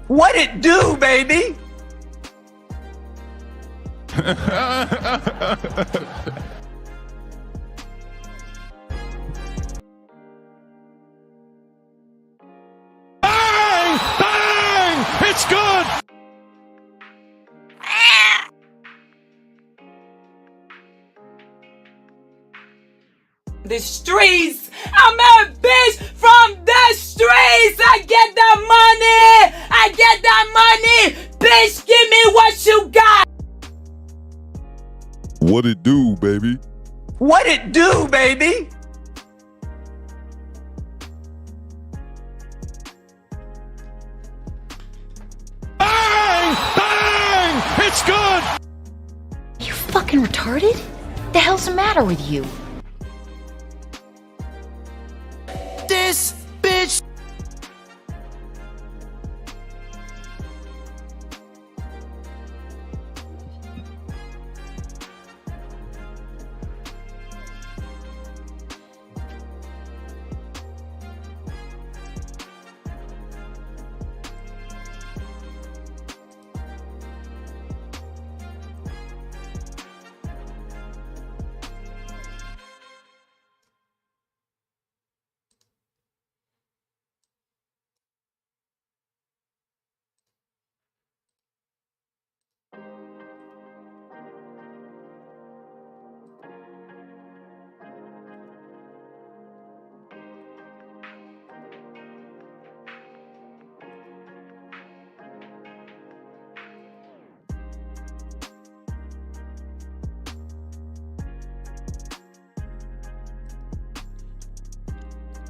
What it do, baby? Bang! Bang! It's good! The streets. I'm a bitch from the streets. I get that money. I get that money. Bitch, give me what you got. What it do, baby? What it do, baby? Bang! Bang! It's good! You fucking retarded? The hell's the matter with you? This bitch.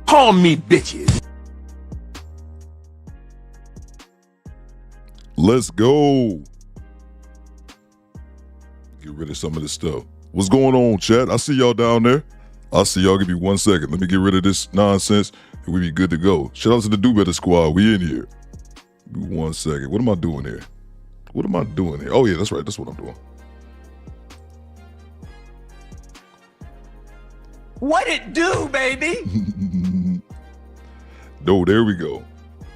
Call me bitches. Let's go. Get rid of some of this stuff. What's going on, chat? I see y'all down there. I'll see y'all. Give me 1 second. Let me get rid of this nonsense and we be good to go. Shout out to the DoBetterSquad. We in here. Give me 1 second. What am I doing here? What am I doing here? Oh, yeah, that's right. That's what I'm doing. What it do, baby? No, there we go.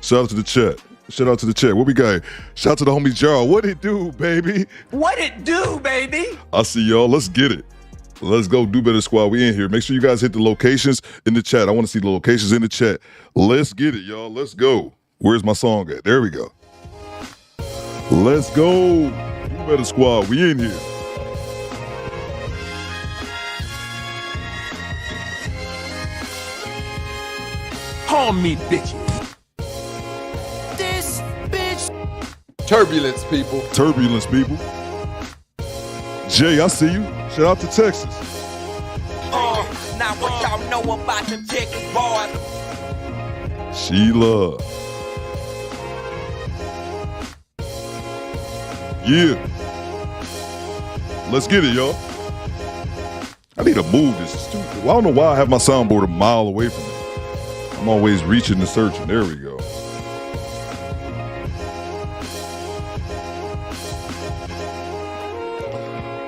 Shout out to the chat. Shout out to the chat. What we got? Shout out to the homie Jarl. What it do, baby? What it do, baby? I see y'all. Let's get it. Let's go. DoBetterSquad. We in here. Make sure you guys hit the locations in the chat. I want to see the locations in the chat. Let's get it, y'all. Let's go. Where's my song at? There we go. Let's go. DoBetterSquad. We in here. Call me bitches. This bitch. Turbulence, people. Turbulence, people. Jay, I see you. Shout out to Texas. Now what y'all know about them Texas boys? Sheila. Yeah. Let's get it, y'all. I need to move this. It's stupid. Well, I don't know why I have my soundboard a mile away from me. I'm always reaching and searching. There we go.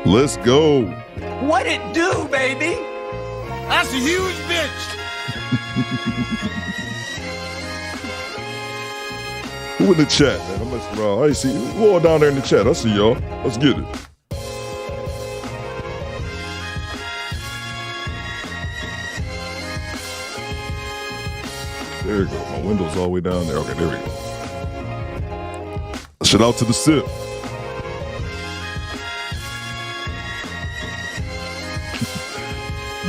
Let's go. What it do, baby? That's a huge bitch. Who in the chat, man? I'm messing around. I see you. Who all down there in the chat? I see y'all. Let's get it. There we go. My window's all the way down there. Okay, there we go. Shout out to the sip.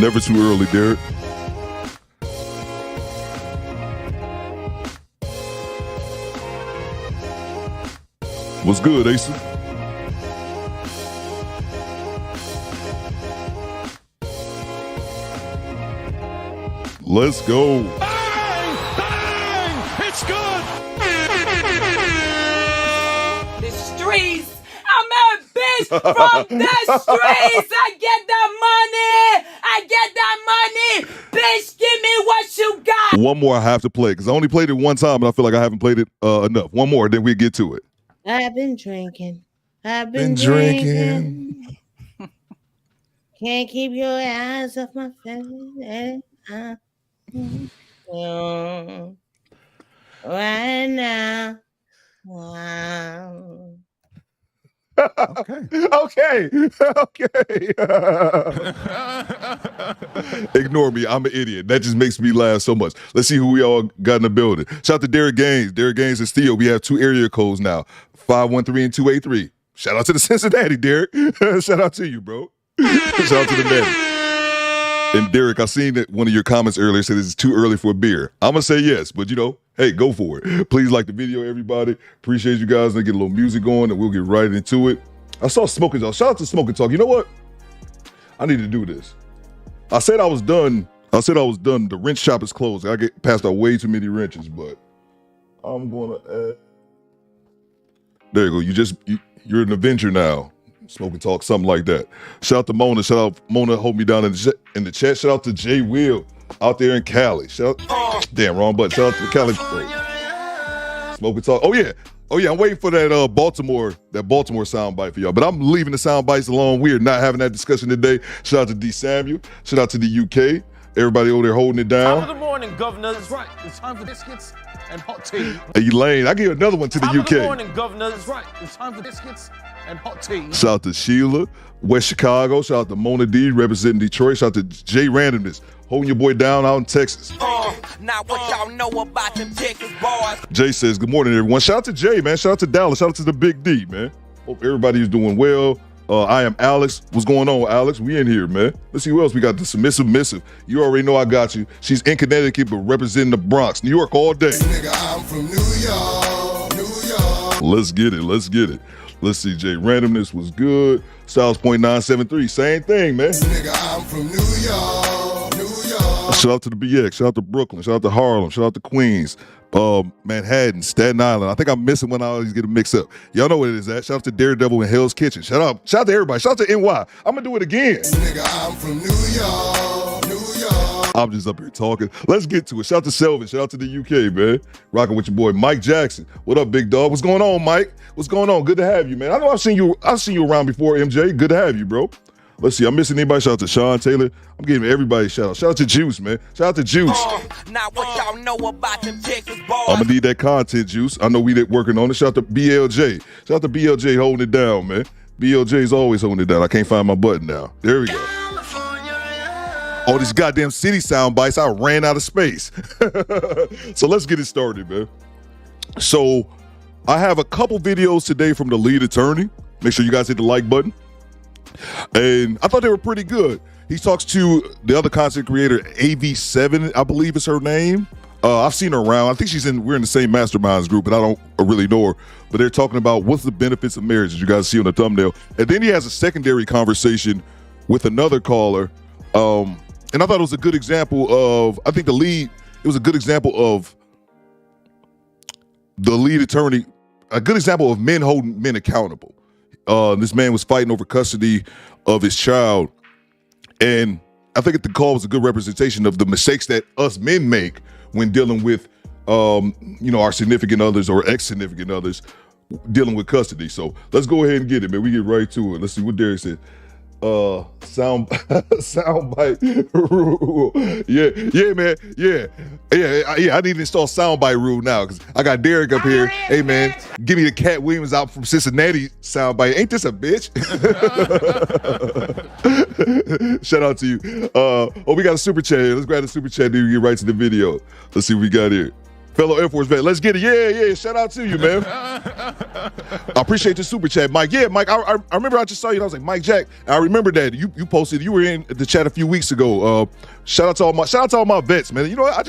Never too early, Derek. What's good, Asa? Let's go. Bang! Bang! It's good! The streets. I'm a bitch from the streets. I get that money. I get that money. Bitch, give me what you got. One more I have to play because I only played it one time and I feel like I haven't played it enough. One more, then we get to it. I've been drinking. I've been drinking. Can't keep your eyes off my face. Right now. Wow. Okay. Okay. Ignore me. I'm an idiot. That just makes me laugh so much. Let's see who we all got in the building. Shout out to Derek Gaines. Derek Gaines and Theo. We have 2 area codes now, 513 and 283. Shout out to the Cincinnati, Derek. Shout out to you, bro. Shout out to the daddy. And Derek, I seen that one of your comments earlier said it's too early for a beer. I'm going to say yes, but hey, go for it. Please like the video, everybody. Appreciate you guys. Let's get a little music going and we'll get right into it. I saw Smoking Talk. Shout out to Smoking Talk. You know what? I need to do this. I said I was done. The wrench shop is closed. I get passed out way too many wrenches, but I'm going to add. There you go. You're an Avenger now. Smoking Talk, something like that. Shout out to Mona. Shout out Mona, hold me down in the chat. Shout out to Jay Will out there in Cali. Damn, wrong button. Shout out to Cali. Smoking Talk. Oh yeah, I'm waiting for that Baltimore soundbite for y'all. But I'm leaving the soundbites alone. We are not having that discussion today. Shout out to D. Samuel. Shout out to the UK. Everybody over there holding it down. Top of the morning, governor. That's right. It's time for biscuits and hot tea. Hey, Elaine, I give another one to the UK. Top of the morning, governor. That's right. It's time for biscuits and hot tea. Shout out to Sheila, West Chicago. Shout out to Mona D, representing Detroit. Shout out to Jay Randomness, holding your boy down out in Texas. Now what y'all know about them Texas boys? Jay says, good morning, everyone. Shout out to Jay, man. Shout out to Dallas. Shout out to the Big D, man. Hope everybody is doing well. I am Alex. What's going on, Alex? We in here, man. Let's see who else we got. The submissive missive. You already know I got you. She's in Connecticut, but representing the Bronx, New York all day. Nigga, I'm from New York. Let's get it. Let's see, Jay. Randomness was good. Styles .973. Same thing, man. Nigga, I'm from New York. Shout out to the BX. Shout out to Brooklyn. Shout out to Harlem. Shout out to Queens. Manhattan, Staten Island. I think I'm missing one. I always get them mixed up. Y'all know what it is at. Shout out to Daredevil and Hell's Kitchen. Shout out to everybody. Shout out to NY. I'm gonna do it again. Nigga, I'm from New York. I'm just up here talking. Let's get to it. Shout out to Selvin. Shout out to the UK, man. Rocking with your boy Mike Jackson. What up, big dog? What's going on, Mike? What's going on? Good to have you, man. I know I've seen you around before, MJ. Good to have you, bro. Let's see, I'm missing anybody. Shout out to Sean Taylor. I'm giving everybody a shout out. Shout out to Juice, man. Shout out to Juice. Now what y'all know about them Texas boys? I'm gonna need that content, Juice. I know we working on it. Shout out to BLJ. Shout out to BLJ holding it down, man. BLJ's always holding it down. I can't find my button now. There we go. All these goddamn city sound bites, I ran out of space. So let's get it started, man. So I have a couple videos today from the lead attorney. Make sure you guys hit the like button. And I thought they were pretty good. He talks to the other content creator, AV7, I believe is her name. I've seen her around. I think we're in the same masterminds group, and I don't really know her. But they're talking about what's the benefits of marriage, as you guys see on the thumbnail. And then he has a secondary conversation with another caller. And I thought it was a good example of, it was a good example of the lead attorney, a good example of men holding men accountable. This man was fighting over custody of his child. And I think the call was a good representation of the mistakes that us men make when dealing with, our significant others or ex-significant others dealing with custody. So let's go ahead and get it, man. We get right to it. Let's see what Derek said. Sound bite rule. Yeah, man. Yeah. I need to install soundbite rule now because I got Derek up here. Hey, man, give me the Cat Williams out from Cincinnati soundbite. Ain't this a bitch? Shout out to you. We got a super chat here. Let's grab the super chat, dude. Get right to the video. Let's see what we got here. Fellow Air Force vet, let's get it. Yeah. Shout out to you, man. I appreciate the super chat, Mike. Yeah, Mike, I remember I just saw you and I was like, Mike Jack. I remember that you posted, you were in the chat a few weeks ago. Shout out to all my vets, man. You know what?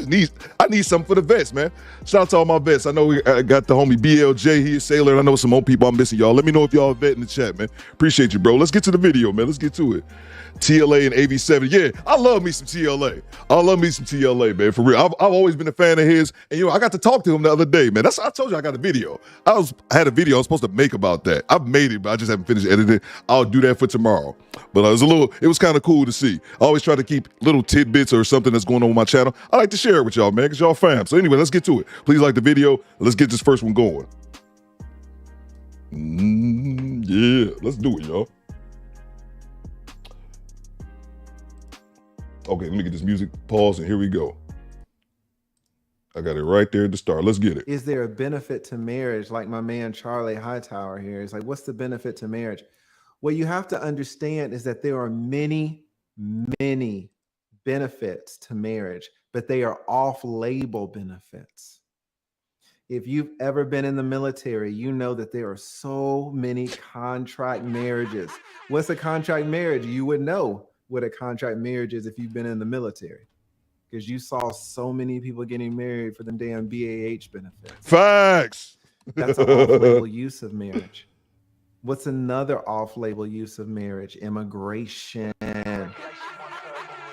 I need something for the vets, man. Shout out to all my vets. I know we got the homie BLJ here, Sailor. I know some more people I'm missing, y'all. Let me know if y'all a vet in the chat, man. Appreciate you, bro. Let's get to the video, man. Let's get to it. TLA and AV7. Yeah, I love me some TLA, man. For real. I've always been a fan of his. And, I got to talk to him the other day, man. I told you I got a video. I had a video I was supposed to make about that. I've made it, but I just haven't finished editing. I'll do that for tomorrow. But it was kind of cool to see. I always try to keep little tidbits or something that's going on with my channel. I like to share it with y'all, man, because y'all fam. So anyway, let's get to it. Please like the video. Let's get this first one going. Yeah, let's do it, y'all. Okay, let me get this music pause and here we go. I got it right there at the start. Let's get it. Is there a benefit to marriage? Like my man Charlie Hightower here is like, what's the benefit to marriage? What you have to understand is that there are many, many benefits to marriage, but they are off-label benefits. If you've ever been in the military, you know that there are so many contract marriages. What's a contract marriage? You would know what a contract marriage is if you've been in the military, because you saw so many people getting married for the damn BAH benefits. Facts. That's an off-label use of marriage. What's another off-label use of marriage? Immigration.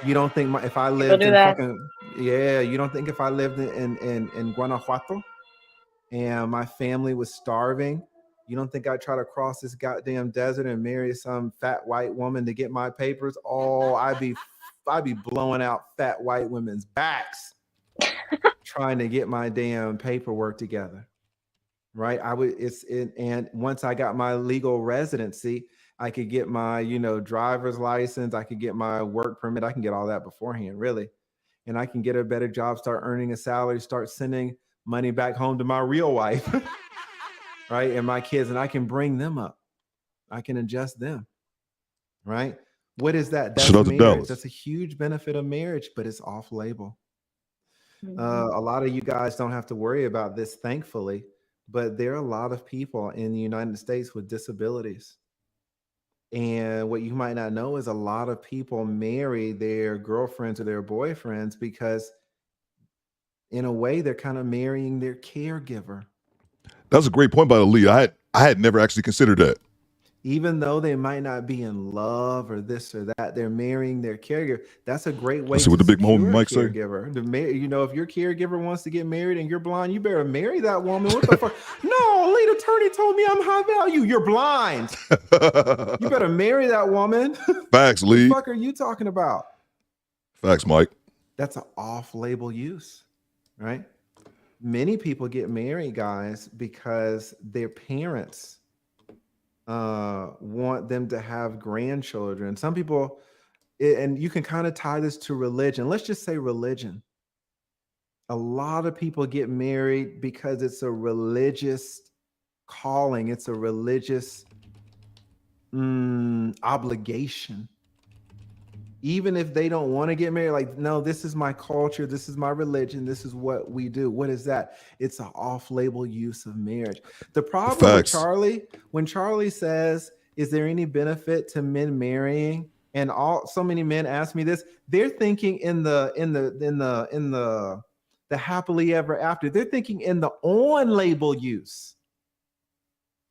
You don't think if I lived in you don't think if I lived in Guanajuato and my family was starving, you don't think I'd try to cross this goddamn desert and marry some fat white woman to get my papers? Oh, I'd be blowing out fat white women's backs trying to get my damn paperwork together. Right? And once I got my legal residency, I could get my, driver's license. I could get my work permit. I can get all that beforehand, really. And I can get a better job, start earning a salary, start sending money back home to my real wife, right? And my kids, and I can bring them up. I can adjust them, right? What is that? That's marriage. That's a huge benefit of marriage, but it's off label. A lot of you guys don't have to worry about this, thankfully, but there are a lot of people in the United States with disabilities. And what you might not know is a lot of people marry their girlfriends or their boyfriends because in a way they're kind of marrying their caregiver. That's a great point by Lee. I had never actually considered that. Even though they might not be in love or this or that, they're marrying their caregiver. That's a great way to what the big homie Mike say. If your caregiver wants to get married and you're blind, you better marry that woman. What the fuck? No, lead attorney told me I'm high value. You're blind. You better marry that woman. Facts, Lee. What the fuck are you talking about? Facts, Mike. That's an off-label use, right? Many people get married, guys, because their parents want them to have grandchildren. Some people, and you can kind of tie this to religion. Let's just say religion. A lot of people get married because it's a religious calling. It's a religious obligation. Even if they don't want to get married, like, no, this is my culture. This is my religion. This is what we do. What is that? It's an off-label use of marriage. The problem with Charlie, when Charlie says, is there any benefit to men marrying? And so many men ask me this, they're thinking in the happily ever after. They're thinking in the on-label use.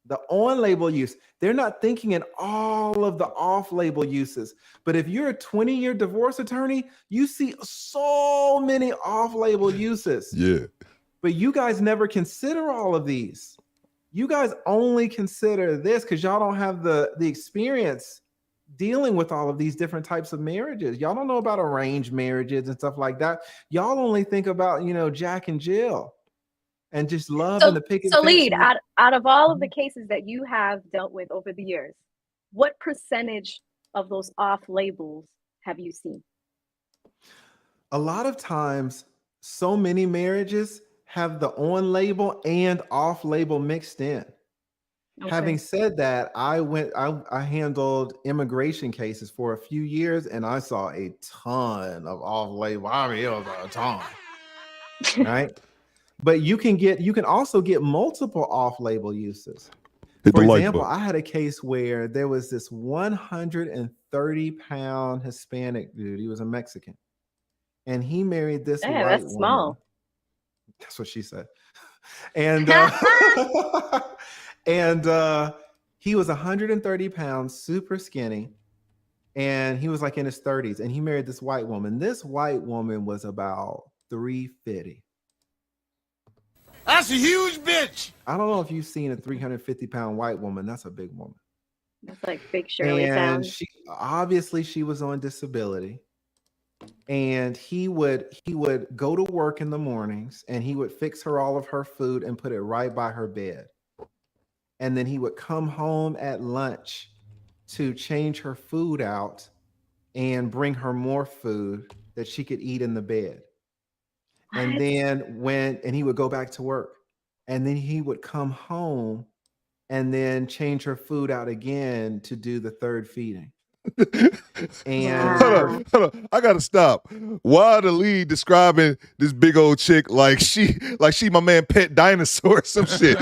The on-label use. They're not thinking in all of the off-label uses. But if you're a 20-year divorce attorney, you see so many off-label uses. Yeah. But you guys never consider all of these. You guys only consider this because y'all don't have the experience dealing with all of these different types of marriages. Y'all don't know about arranged marriages and stuff like that. Y'all only think about, Jack and Jill. And just love and the picket fence. So, Lead, out of all of the cases that you have dealt with over the years, what percentage of those off labels have you seen? A lot of times, so many marriages have the on label and off label mixed in. Okay. Having said that, I handled immigration cases for a few years, and I saw a ton of off label. I mean, it was a ton, right? But you can also get multiple off-label uses. For example, I had a case where there was this 130-pound Hispanic dude. He was a Mexican, and he married this white woman. That's small. That's what she said. And he was 130 pounds, super skinny, and he was like in his 30s. And he married this white woman. This white woman was about 350. That's a huge bitch. I don't know if you've seen a 350-pound white woman. That's a big woman. That's like big Shirley Town. And she was on disability. And he would go to work in the mornings and he would fix her all of her food and put it right by her bed. And then he would come home at lunch to change her food out and bring her more food that she could eat in the bed. And then he would go back to work, and then he would come home and then change her food out again to do the third feeding. And hold on. I gotta stop. Why the lead describing this big old chick like she my man pet dinosaur or some shit?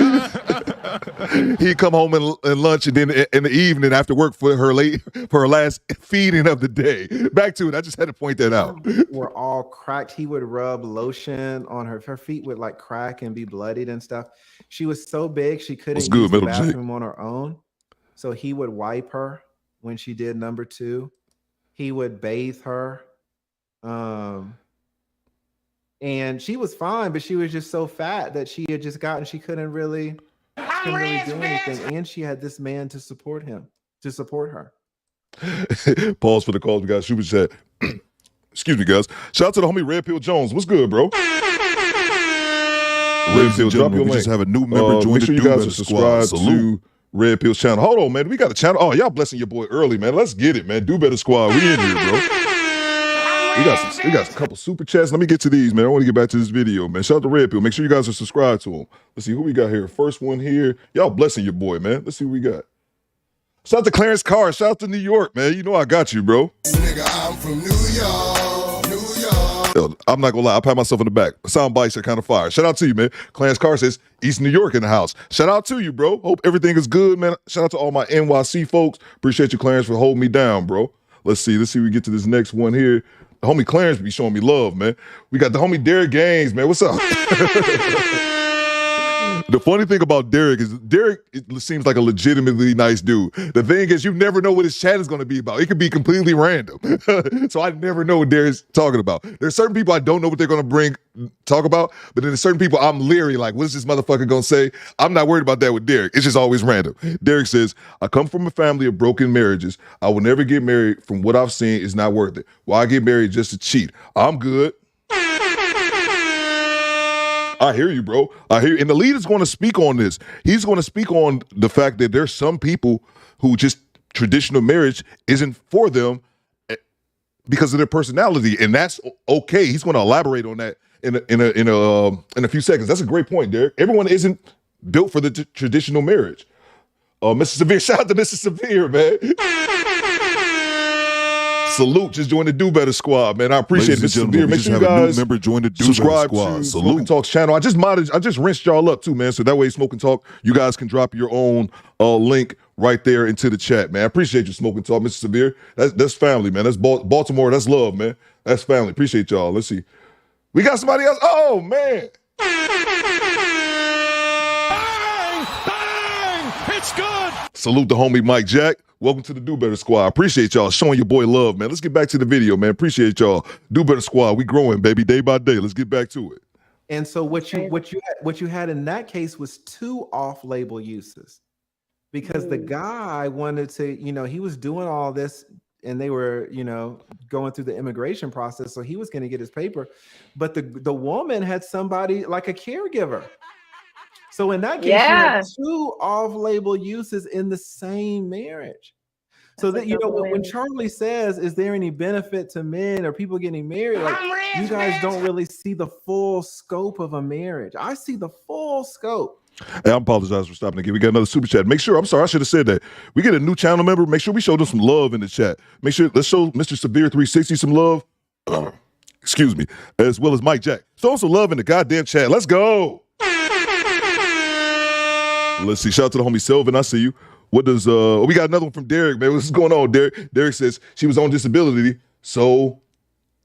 He'd come home and lunch, and then in the evening after work for her last feeding of the day. Back to it. I just had to point that out. We're all cracked. He would rub lotion on her. Her feet would like crack and be bloodied and stuff. She was so big she couldn't use the bathroom on her own. So he would wipe her when she did number 2. He would bathe her. And she was fine, but she was just so fat that she had just gotten, she couldn't really do anything. And she had this man to support her. Pause for the calls. We got super chat. Excuse me, guys. Shout out to the homie Red Pill Jones. What's good, bro? Red Pill, drop your link. We just have a new member join the DoBetterSquad. Salute Red Pill's channel. Hold on, man. We got a channel. Oh, y'all blessing your boy early, man. Let's get it, man. DoBetterSquad. We in here, bro. We got a couple super chats. Let me get to these, man. I want to get back to this video, man. Shout out to Red Pill. Make sure you guys are subscribed to him. Let's see who we got here. First one here. Y'all blessing your boy, man. Let's see what we got. Shout out to Clarence Carr. Shout out to New York, man. You know I got you, bro. Nigga, I'm from New York, New York. Yo, I'm not gonna lie, I pat myself in the back. Sound bites are kind of fire. Shout out to you, man. Clarence Carr says East New York in the house. Shout out to you, bro. Hope everything is good, man. Shout out to all my NYC folks. Appreciate you, Clarence, for holding me down, bro. Let's see we get to this next one here. The homie Clarence be showing me love, man. We got the homie Derek Gaines, man. What's up? The funny thing about Derek is Derek seems like a legitimately nice dude. The thing is, you never know what his chat is going to be about. It could be completely random. So I never know what Derek's talking about. There's certain people I don't know what they're going to talk about, but then there's certain people I'm leery, like, what's this motherfucker going to say? I'm not worried about that with Derek. It's just always random. Derek says, I come from a family of broken marriages. I will never get married. From what I've seen, it's not worth it. Why get married just to cheat? I'm good. I hear you, bro. I hear you. And the lead is going to speak on this. He's going to speak on the fact that there's some people who just traditional marriage isn't for them because of their personality, and that's okay. He's going to elaborate on that in a few seconds. That's a great point, Derek. Everyone isn't built for the traditional marriage. Mr. Severe, shout out to Mr. Severe, man. Salute, just joined the DoBetterSquad, man. I appreciate it, Mr. Severe. Make sure you guys join the subscribe to Smoking Talk's channel. I just rinsed y'all up too, man. So that way, Smoking Talk, you guys can drop your own link right there into the chat, man. I appreciate you, Smoking Talk, Mr. Severe. That's family, man. That's Baltimore. That's love, man. That's family. Appreciate y'all. Let's see. We got somebody else. Oh, man. Bang! Bang! It's good. Salute the homie Mike Jack. Welcome to the DoBetterSquad. Appreciate y'all showing your boy love, man. Let's get back to the video, man. Appreciate y'all. DoBetterSquad, we growing, baby, day by day. Let's get back to it. And so what you had in that case was 2 off-label uses, because the guy wanted to, he was doing all this, and they were, going through the immigration process, so he was going to get his paper, but the woman had somebody like a caregiver. So in that case, you had 2 off-label uses in the same marriage. So that, when Charlie says, is there any benefit to men or people getting married? Like, you guys don't really see the full scope of a marriage. I see the full scope. Hey, I apologize for stopping again. We got another super chat. Make sure, I'm sorry, I should have said that. We get a new channel member. Make sure we show them some love in the chat. Make sure, let's show Mr. Severe 360 some love. Excuse me. As well as Mike Jack. Show some love in the goddamn chat. Let's go. Let's see. Shout out to the homie Sylvan. I see you. What does we got another one from Derek, man. What's going on, Derek? Derek says she was on disability, so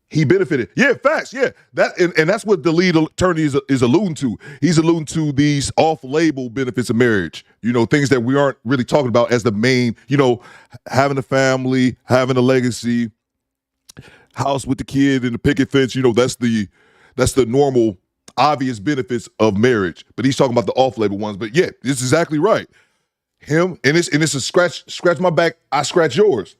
he benefited. Yeah, facts. Yeah. That and that's what the lead attorney is alluding to. He's alluding to these off-label benefits of marriage. Things that we aren't really talking about as the main, having a family, having a legacy, house with the kid and the picket fence, that's the normal obvious benefits of marriage, but he's talking about the off-label ones. But yeah, it's exactly right. Him and it's a scratch my back, I scratch yours.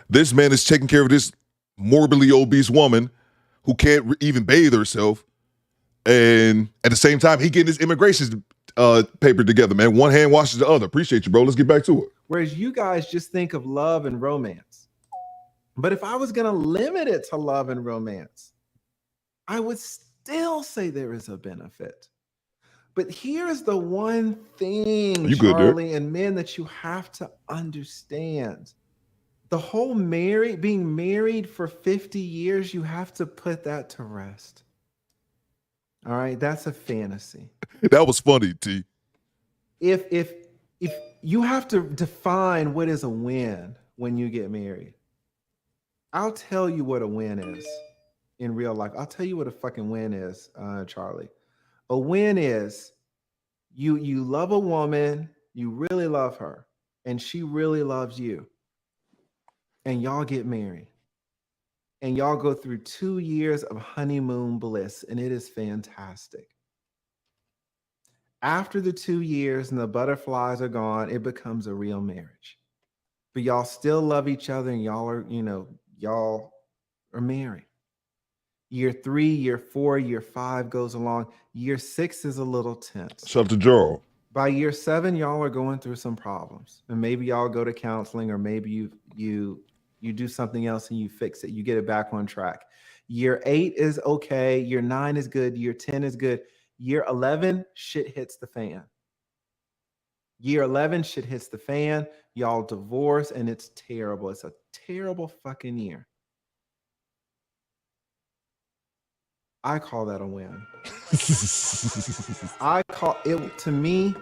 This man is taking care of this morbidly obese woman who can't even bathe herself, and at the same time, he getting his immigration paper together. Man, one hand washes the other. Appreciate you, bro. Let's get back to it. Whereas you guys just think of love and romance, but if I was gonna limit it to love and romance, I would still say there is a benefit. But here's the one thing, You good, Charlie, and men, that you have to understand. The whole being married for 50 years, you have to put that to rest. All right, that's a fantasy. That was funny, T. If you have to define what is a win when you get married. I'll tell you what a win is in real life. I'll tell you what a fucking win is, Charlie. A win is you love a woman, you really love her, and she really loves you. And y'all get married. And y'all go through 2 years of honeymoon bliss, and it is fantastic. After the 2 years and the butterflies are gone, it becomes a real marriage. But y'all still love each other, and y'all are married. Year 3, year 4, year 5 goes along. Year 6 is a little tense. Shout out to Jarl. By year 7, y'all are going through some problems. And maybe y'all go to counseling, or maybe you do something else and you fix it. You get it back on track. Year 8 is okay. Year 9 is good. Year 10 is good. Year 11, shit hits the fan. Year 11, shit hits the fan. Y'all divorce, and it's terrible. It's a terrible fucking year. I call that a win. I call it, to me,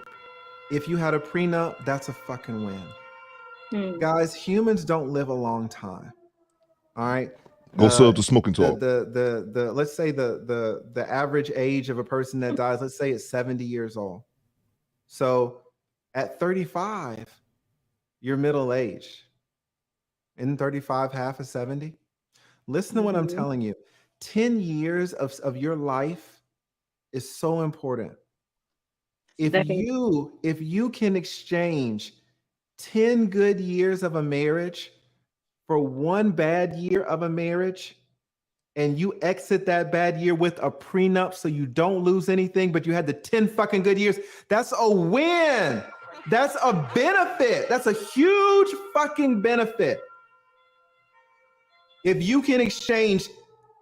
if you had a prenup, that's a fucking win. Guys, humans don't live a long time. All right. Go sell the smoking talk. The let's say the average age of a person that dies, let's say it's 70 years old. So at 35, you're middle aged. Isn't 35 half of 70? Listen to what I'm telling you. 10 years of your life is so important. If you can exchange 10 good years of a marriage for 1 bad year of a marriage, and you exit that bad year with a prenup so you don't lose anything, but you had the 10 fucking good years, that's a win. That's a benefit. That's a huge fucking benefit. If you can exchange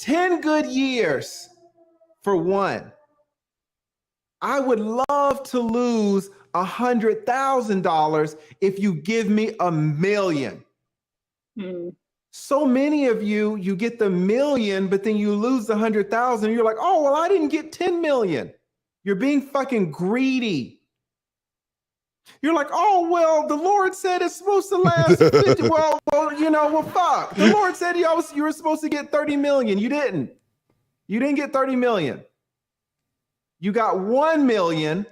10 good years for 1, I would love to lose $100,000 if you give me $1 million. So many of you get the $1 million, but then you lose the 100,000. You're like, oh, well, I didn't get 10 million. You're being fucking greedy. You're like, oh, well, the Lord said it's supposed to last 50. well, fuck. The Lord said you were supposed to get 30 million. You didn't. You didn't get 30 million. You got 1 million,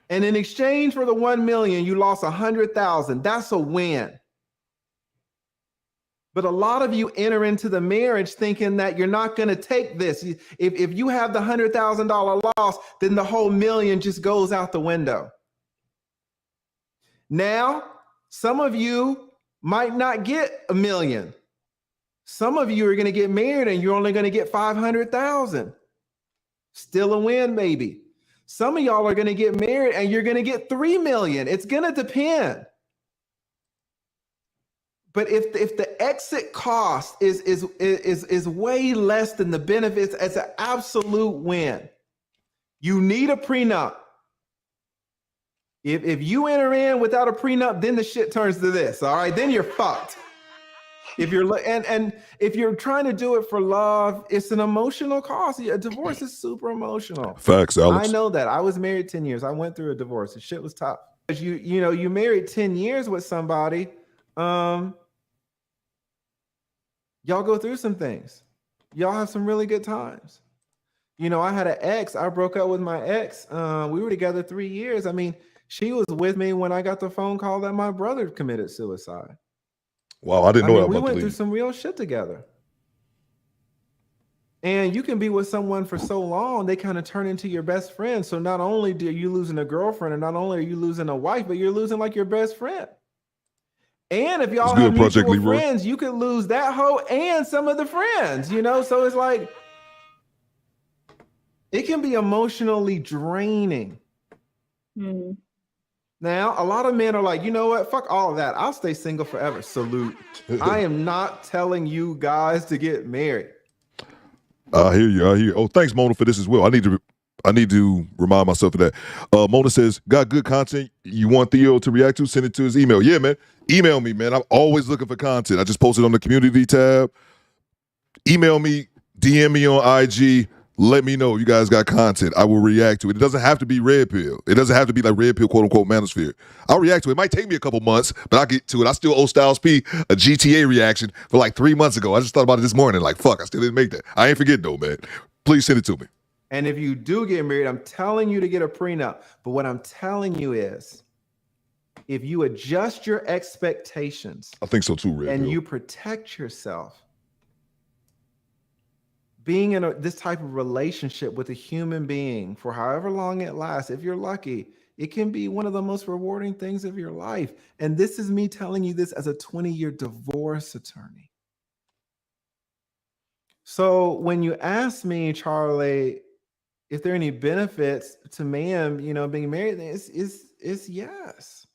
and in exchange for the 1 million, you lost 100,000. That's a win. But a lot of you enter into the marriage thinking that you're not going to take this. If you have the $100,000 loss, then the whole $1 million just goes out the window. Now, some of you might not get $1 million. Some of you are going to get married and you're only going to get 500,000. Still a win, maybe. Some of y'all are going to get married and you're going to get 3 million. It's going to depend. But if the exit cost is way less than the benefits, it's an absolute win. You need a prenup. If you enter in without a prenup, then the shit turns to this. All right, then you're fucked. If you're and if you're trying to do it for love, it's an emotional cost. A divorce is super emotional. Facts, Alex. I know that. I was married 10 years. I went through a divorce. The shit was tough. You married 10 years with somebody. Y'all go through some things. Y'all have some really good times. I had an ex. I broke up with my ex. We were together 3 years. I mean, she was with me when I got the phone call that my brother committed suicide. Wow, I didn't know that. We went through some real shit together. And you can be with someone for so long, they kind of turn into your best friend. So not only are you losing a girlfriend, and not only are you losing a wife, but you're losing like your best friend. And if y'all have mutual friends, you could lose that hoe and some of the friends, So it's like, it can be emotionally draining. Mm-hmm. Now, a lot of men are like, you know what? Fuck all of that. I'll stay single forever. Salute. I am not telling you guys to get married. I hear you. I hear you. Oh, thanks, Mona, for this as well. I need to remind myself of that. Mona says, got good content you want Theo to react to? Send it to his email. Yeah, man. Email me, man. I'm always looking for content. I just posted on the community tab. Email me, DM me on IG. Let me know you guys got content. I will react to it. It doesn't have to be Red Pill. It doesn't have to be like Red Pill, quote unquote, manosphere. I'll react to it. It might take me a couple months, but I'll get to it. I still owe Styles P a GTA reaction for like 3 months ago. I just thought about it this morning. Like, fuck, I still didn't make that. I ain't forget though, man. Please send it to me. And if you do get married, I'm telling you to get a prenup. But what I'm telling you is, if you adjust your expectations, I think so too, Red and Pill. you protect yourself, being in this type of relationship with a human being for however long it lasts, if you're lucky, it can be one of the most rewarding things of your life. And this is me telling you this as a 20-year divorce attorney. So when you ask me, Charlie, if there are any benefits to man, being married, it's yes.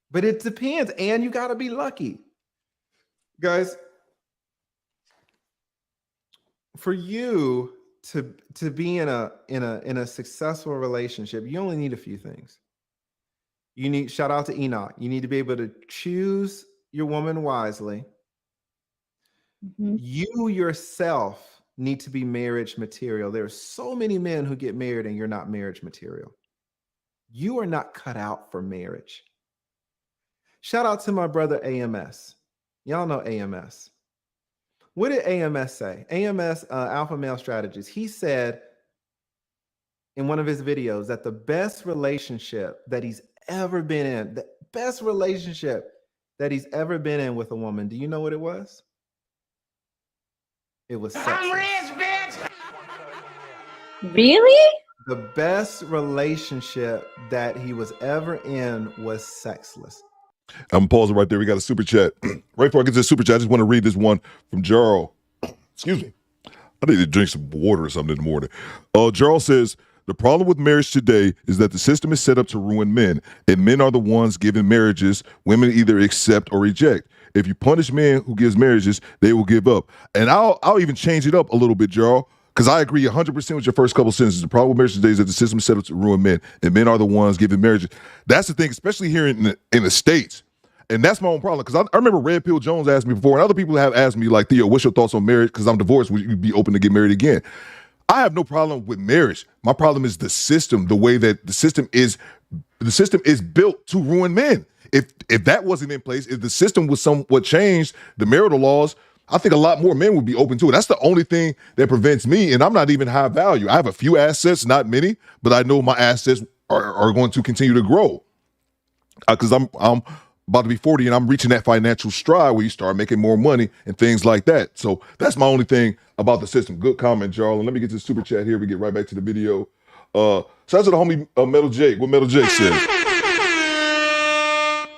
But it depends, and you got to be lucky. Guys, for you to be in a successful relationship, you only need a few things. You need, shout out to Enoch, you need to be able to choose your woman wisely. Mm-hmm. You yourself need to be marriage material. There are so many men who get married and you're not marriage material. You are not cut out for marriage. Shout out to my brother AMS. Y'all know AMS. What did AMS say? AMS, Alpha Male Strategies. He said in one of his videos that the best relationship that he's ever been in, the best relationship that he's ever been in with a woman, do you know what it was? It was sexless. I'm rich, bitch! Really? The best relationship that he was ever in was sexless. I'm pausing right there. We got a super chat. Right before I get to the super chat, I just want to read this one from Jarl. Excuse me. I need to drink some water or something in the morning. Jarl says, the problem with marriage today is that the system is set up to ruin men, and men are the ones giving marriages. Women either accept or reject. If you punish men who gives marriages, they will give up. And I'll even change it up a little bit, Jarl, because I agree 100% with your first couple sentences. The problem with marriage today is that the system is set up to ruin men, and men are the ones giving marriages. That's the thing, especially here in the States. And that's my own problem, because I remember Red Pill Jones asked me before, and other people have asked me, like, Theo, what's your thoughts on marriage? Because I'm divorced. Would you be open to get married again? I have no problem with marriage. My problem is the system, the way that the system is built to ruin men. If that wasn't in place, if the system was somewhat changed, the marital laws, I think a lot more men would be open to it. That's the only thing that prevents me, and I'm not even high value. I have a few assets, not many, but I know my assets are going to continue to grow. Because I'm about to be 40 and I'm reaching that financial stride where you start making more money and things like that. So that's my only thing about the system. Good comment, Jarl. And let me get to the super chat here. We get right back to the video. Shout out to the homie Metal Jake. What Metal Jake said.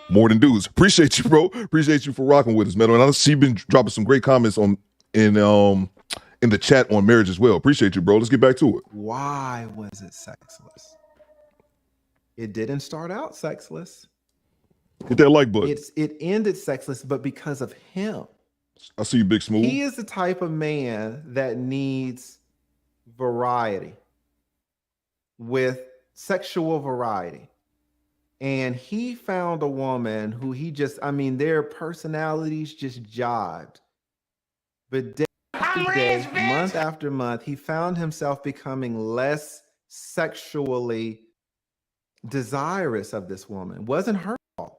More than dudes. Appreciate you, bro. Appreciate you for rocking with us, Metal. And I see you've been dropping some great comments in the chat on marriage as well. Appreciate you, bro. Let's get back to it. Why was it sexless? It didn't start out sexless. Hit that like button. It ended sexless, but because of him. I see you, Big Smooth. He is the type of man that needs variety, with sexual variety. And he found a woman who their personalities just jived. But day after day, month after month, he found himself becoming less sexually desirous of this woman. It wasn't her fault.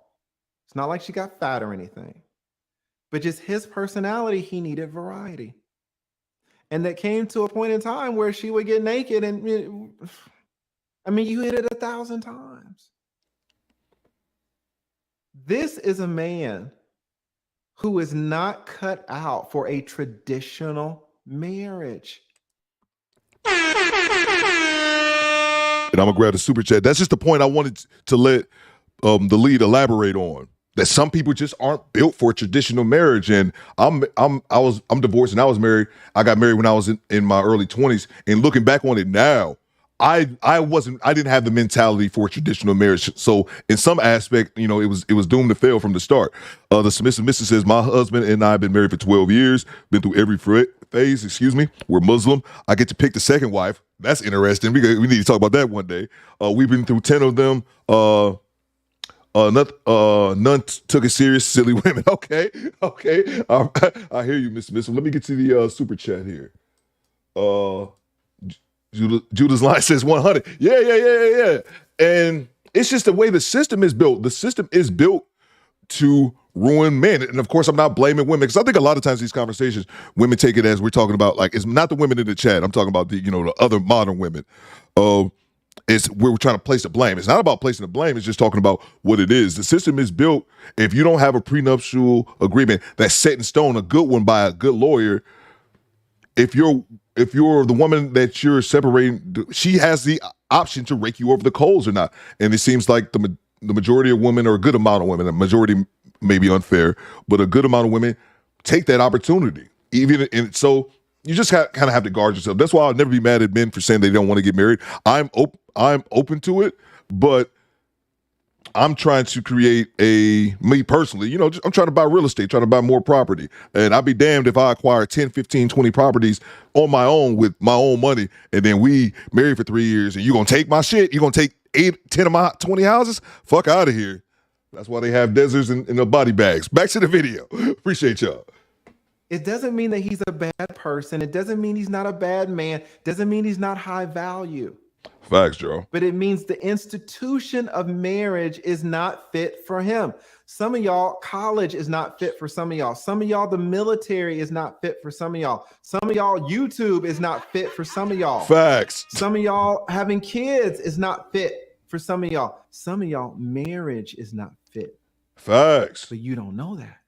It's not like she got fat or anything. But just his personality, he needed variety. And that came to a point in time where she would get naked and, you hit it 1,000 times. This is a man who is not cut out for a traditional marriage. And I'm gonna grab the super chat. That's just the point I wanted to let the lead elaborate on. That some people just aren't built for a traditional marriage. And I'm divorced and I was married. I got married when I was in my early 20s. And looking back on it now, I didn't have the mentality for traditional marriage. So in some aspect, it was doomed to fail from the start. The submissive missus says, my husband and I have been married for 12 years, been through every phase, We're Muslim. I get to pick the second wife. That's interesting. We need to talk about that one day. We've been through 10 of them. None took it serious, silly women. Okay. I hear you, Mr. Missile. Let me get to the super chat here. Judah's line says 100. Yeah. And it's just the way the system is built. The system is built to ruin men. And of course, I'm not blaming women, because I think a lot of times these conversations, women take it as we're talking about, like, it's not the women in the chat. I'm talking about the other modern women. It's we're trying to place the blame. It's not about placing the blame. It's just talking about what it is. The system is built. If you don't have a prenuptial agreement that's set in stone, a good one by a good lawyer, if you're the woman that you're separating, she has the option to rake you over the coals or not. And it seems like the majority of women, or a good amount of women, a majority may be unfair, but a good amount of women take that opportunity. So you just kind of have to guard yourself. That's why I'll never be mad at men for saying they don't want to get married. I'm open to it, but I'm trying to create me personally, I'm trying to buy real estate, trying to buy more property. And I'll be damned if I acquire 10, 15, 20 properties on my own with my own money, and then we married for 3 years, and you're going to take my shit? You're going to take 8, 10 of my 20 houses? Fuck out of here. That's why they have deserts in the body bags. Back to the video. Appreciate y'all. It doesn't mean that he's a bad person. It doesn't mean he's not a bad man. Doesn't mean he's not high value. Facts, Joe. But it means the institution of marriage is not fit for him. Some of y'all, college is not fit for some of y'all. Some of y'all, the military is not fit for some of y'all. Some of y'all, YouTube is not fit for some of y'all. Facts. Some of y'all, having kids is not fit for some of y'all. Some of y'all, marriage is not fit. Facts. But you don't know that.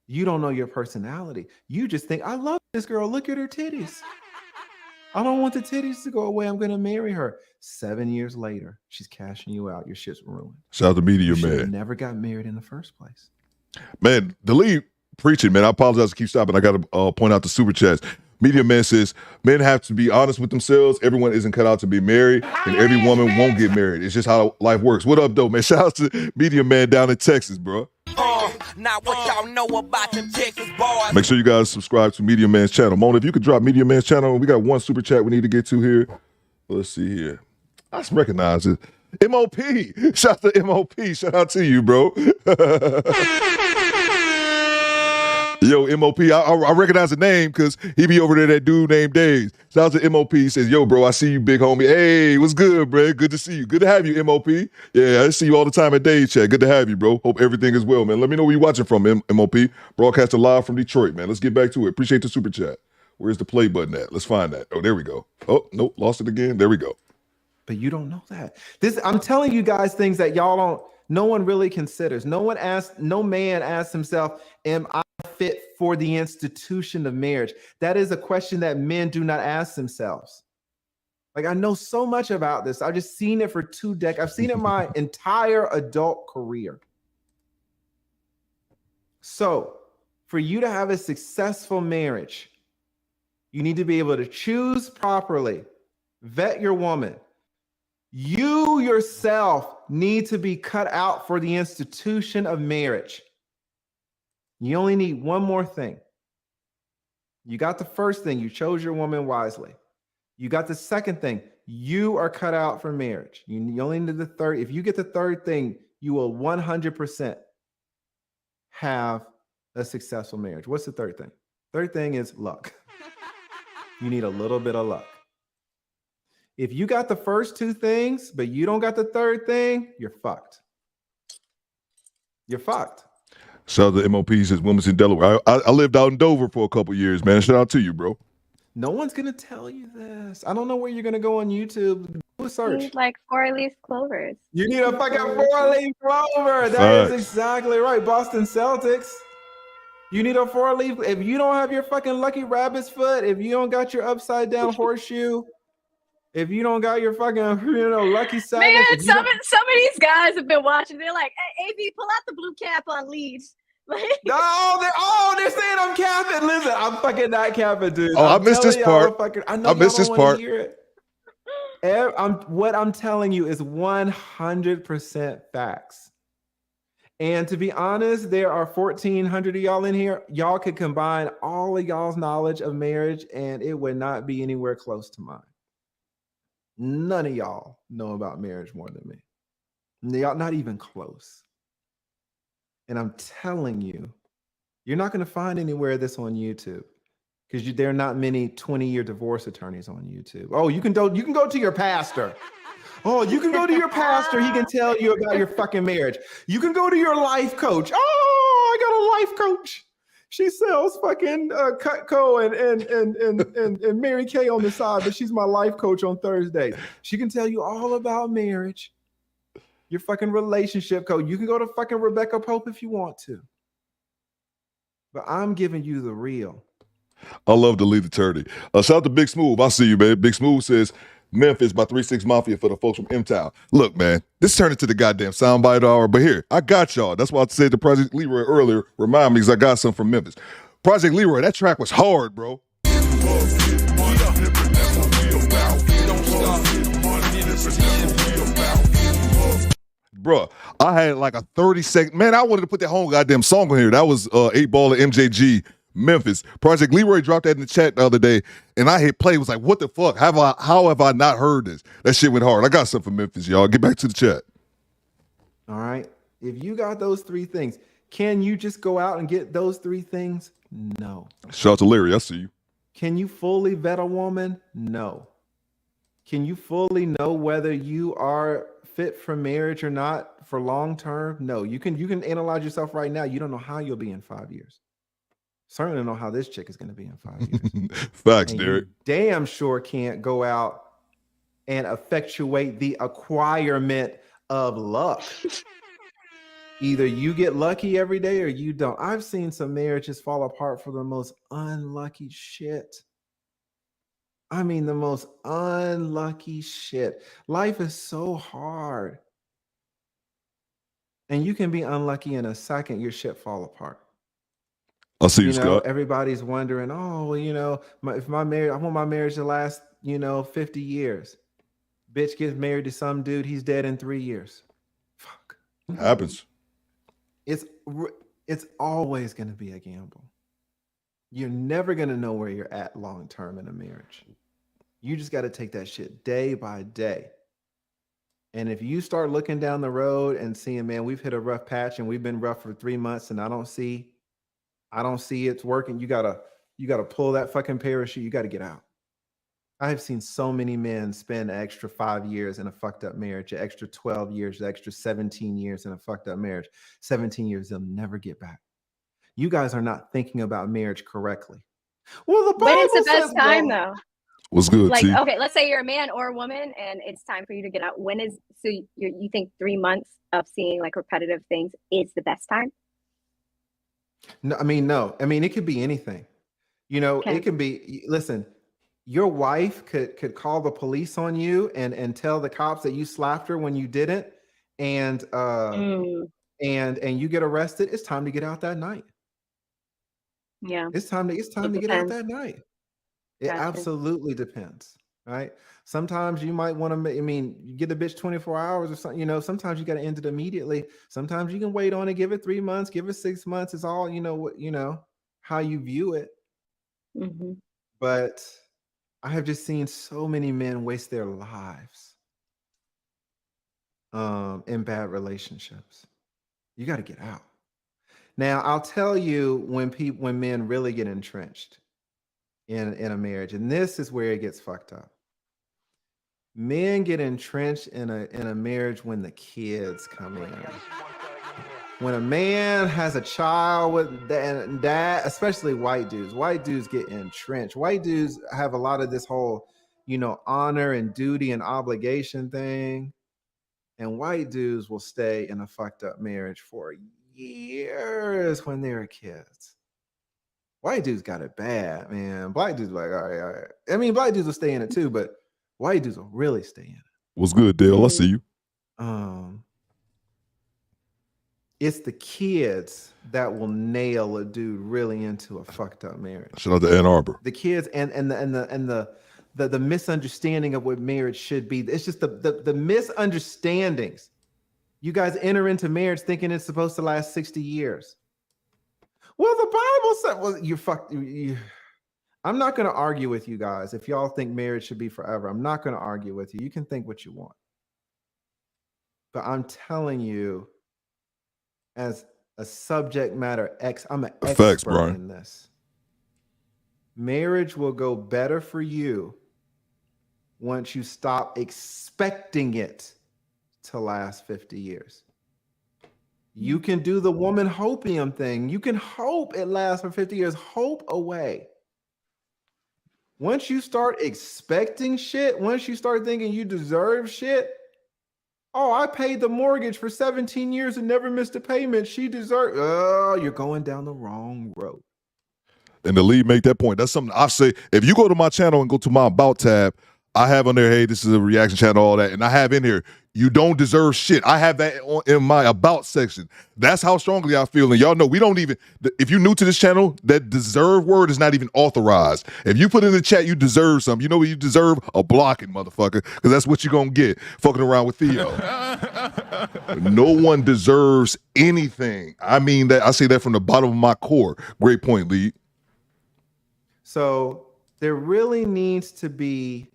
You don't know your personality. You just think, I love this girl. Look at her titties. I don't want the titties to go away. I'm going to marry her. 7 years later, she's cashing you out. Your shit's ruined. Shout out to Media You Man. never got married in the first place. Man, the lead preaching, man. I apologize to keep stopping. I got to point out the super chats. Media Man says, men have to be honest with themselves. Everyone isn't cut out to be married, and every woman won't get married. It's just how life works. What up, though, man? Shout out to Media Man down in Texas, bro. Not what y'all know about them Texas boys. Make sure you guys subscribe to Media Man's channel. Mona, if you could drop Media Man's channel, we got one super chat we need to get to here. Let's see here. I just recognize it. MOP. Shout out to MOP. Shout out to you, bro. Yo, MOP, I recognize the name because he be over there, that dude named Dave. Shout out to MOP. He says, yo, bro, I see you, big homie. Hey, what's good, bro? Good to see you. Good to have you, MOP. Yeah, I see you all the time at Dave Chat. Good to have you, bro. Hope everything is well, man. Let me know where you're watching from, MOP. Broadcasting live from Detroit, man. Let's get back to it. Appreciate the super chat. Where's the play button at? Let's find that. Oh, there we go. Oh, nope, lost it again. There we go. But you don't know that. I'm telling you guys things that no one really considers. No man asks himself, am I fit for the institution of marriage? That is a question that men do not ask themselves. Like, I know so much about this. I've just seen it for 2 decades. I've seen it my entire adult career. So for you to have a successful marriage, you need to be able to choose properly, vet your woman. You yourself need to be cut out for the institution of marriage. You only need one more thing. You got the first thing. You chose your woman wisely. You got the second thing. You are cut out for marriage. You only need the third. If you get the third thing, you will 100% have a successful marriage. What's the third thing? Third thing is luck. You need a little bit of luck. If you got the first 2 things, but you don't got the third thing, you're fucked. You're fucked. Shout out to MOP, says Wilmington, Delaware. I lived out in Dover for a couple years, man. Shout out to you, bro. No one's going to tell you this. I don't know where you're going to go on YouTube. Do a search. You need like 4-leaf clovers. You need a fucking 4-leaf clover. That is exactly right. Boston Celtics. You need a 4-leaf. If you don't have your fucking lucky rabbit's foot, if you don't got your upside down horseshoe, if you don't got your fucking, lucky side. Man, some of these guys have been watching. They're like, hey, AV, pull out the blue cap on leads. They're saying I'm capping. Listen, I'm fucking not capping, dude. Oh, I missed this part. I missed this part. Hear it. What I'm telling you is 100% facts. And to be honest, there are 1,400 of y'all in here. Y'all could combine all of y'all's knowledge of marriage and it would not be anywhere close to mine. None of y'all know about marriage more than me. Y'all not even close. And I'm telling you, you're not going to find anywhere this on YouTube because there are not many 20-year divorce attorneys on YouTube. Oh, you can go to your pastor. Oh, you can go to your pastor. He can tell you about your fucking marriage. You can go to your life coach. Oh, I got a life coach. She sells fucking Cutco and Mary Kay on the side, but she's my life coach on Thursdays. She can tell you all about marriage, your fucking relationship coach. You can go to fucking Rebecca Pope if you want to. But I'm giving you the real. I love the lead attorney. Shout out to Big Smooth. I see you, man. Big Smooth says Memphis by 3-6 Mafia for the folks from M-Town. Look, man, this turned into the goddamn soundbite hour, but here, I got y'all. That's why I said to Project Leroy earlier, remind me because I got some from Memphis. Project Leroy, that track was hard, bro. Bruh, I had like a 30-second, man, I wanted to put that whole goddamn song on here. That was 8 Ball of MJG, Memphis. Project Leroy dropped that in the chat the other day, and I hit play. Was like, what the fuck? How have I not heard this? That shit went hard. I got something from Memphis, y'all. Get back to the chat. All right. If you got those 3 things, can you just go out and get those 3 things? No. Shout out to Larry. I see you. Can you fully vet a woman? No. Can you fully know whether you are fit for marriage or not for long term? No. You can analyze yourself right now. You don't know how you'll be in 5 years. Certainly don't know how this chick is going to be in 5 years. Facts, and Derek. You damn sure can't go out and effectuate the acquirement of luck. Either you get lucky every day or you don't. I've seen some marriages fall apart for the most unlucky shit. I mean, the most unlucky shit. Life is so hard. And you can be unlucky in a second, your shit fall apart. I'll see you, Scott. Everybody's wondering, oh, well, if my marriage, I want my marriage to last, 50 years. Bitch gets married to some dude, he's dead in 3 years. Fuck. Happens. It's always going to be a gamble. You're never going to know where you're at long term in a marriage. You just got to take that shit day by day. And if you start looking down the road and seeing, man, we've hit a rough patch and we've been rough for 3 months and I don't see it's working, you gotta pull that fucking parachute. You got to get out. I have seen so many men spend an extra 5 years in a fucked up marriage, an extra 12 years, an extra 17 years in a fucked up marriage. 17 years they'll never get back. You guys are not thinking about marriage correctly. Well, the Bible but it's the best says, time though. What's good, like, T? Okay, let's say you're a man or a woman and it's time for you to get out. You think 3 months of seeing like repetitive things is the best time? No. I mean, it could be anything. Okay. It can be, listen, your wife could call the police on you and tell the cops that you slapped her when you didn't, and you get arrested. It's time to get out that night. Yeah. It's time to get out that night. It absolutely depends, right? Sometimes you might want to, you get a bitch 24 hours or something, sometimes you got to end it immediately. Sometimes you can wait on it, give it 3 months, give it 6 months. It's all, how you view it. Mm-hmm. But I have just seen so many men waste their lives in bad relationships. You got to get out. Now, I'll tell you when men really get entrenched in a marriage, and this is where it gets fucked up. Men get entrenched in a marriage when the kids come in. When a man has a child with dad, especially white dudes get entrenched. White dudes have a lot of this whole, honor and duty and obligation thing. And white dudes will stay in a fucked up marriage for years when they're kids. White dudes got it bad, man. Black dudes like, all right. I mean, black dudes will stay in it too, but white dudes will really stay in it. What's good, Dale? I see you. It's the kids that will nail a dude really into a fucked up marriage. Shout out to Ann Arbor. The kids and the misunderstanding of what marriage should be. It's just the misunderstandings. You guys enter into marriage thinking it's supposed to last 60 years. Well, the Bible said, well, you fucked. I'm not going to argue with you guys. If y'all think marriage should be forever, I'm not going to argue with you. You can think what you want. But I'm telling you, as a subject matter I'm an expert in this. Marriage will go better for you once you stop expecting it to last 50 years. You can do the woman hopium thing. You can hope it lasts for 50 years. Hope away. Once you start expecting shit, once you start thinking you deserve shit, oh, I paid the mortgage for 17 years and never missed a payment. She deserves. Oh, you're going down the wrong road. And the lead make that point. That's something I say. If you go to my channel and go to my About tab, I have on there, hey, this is a reaction channel, all that. And I have in here, you don't deserve shit. I have that in my About section. That's how strongly I feel. And y'all know, we don't even, if you're new to this channel, that deserve word is not even authorized. If you put in the chat, you deserve something. You know what you deserve? A blocking, motherfucker. Because that's what you're going to get, fucking around with Theo. No one deserves anything. I mean that. I say that from the bottom of my core. Great point, lead. So there really needs to be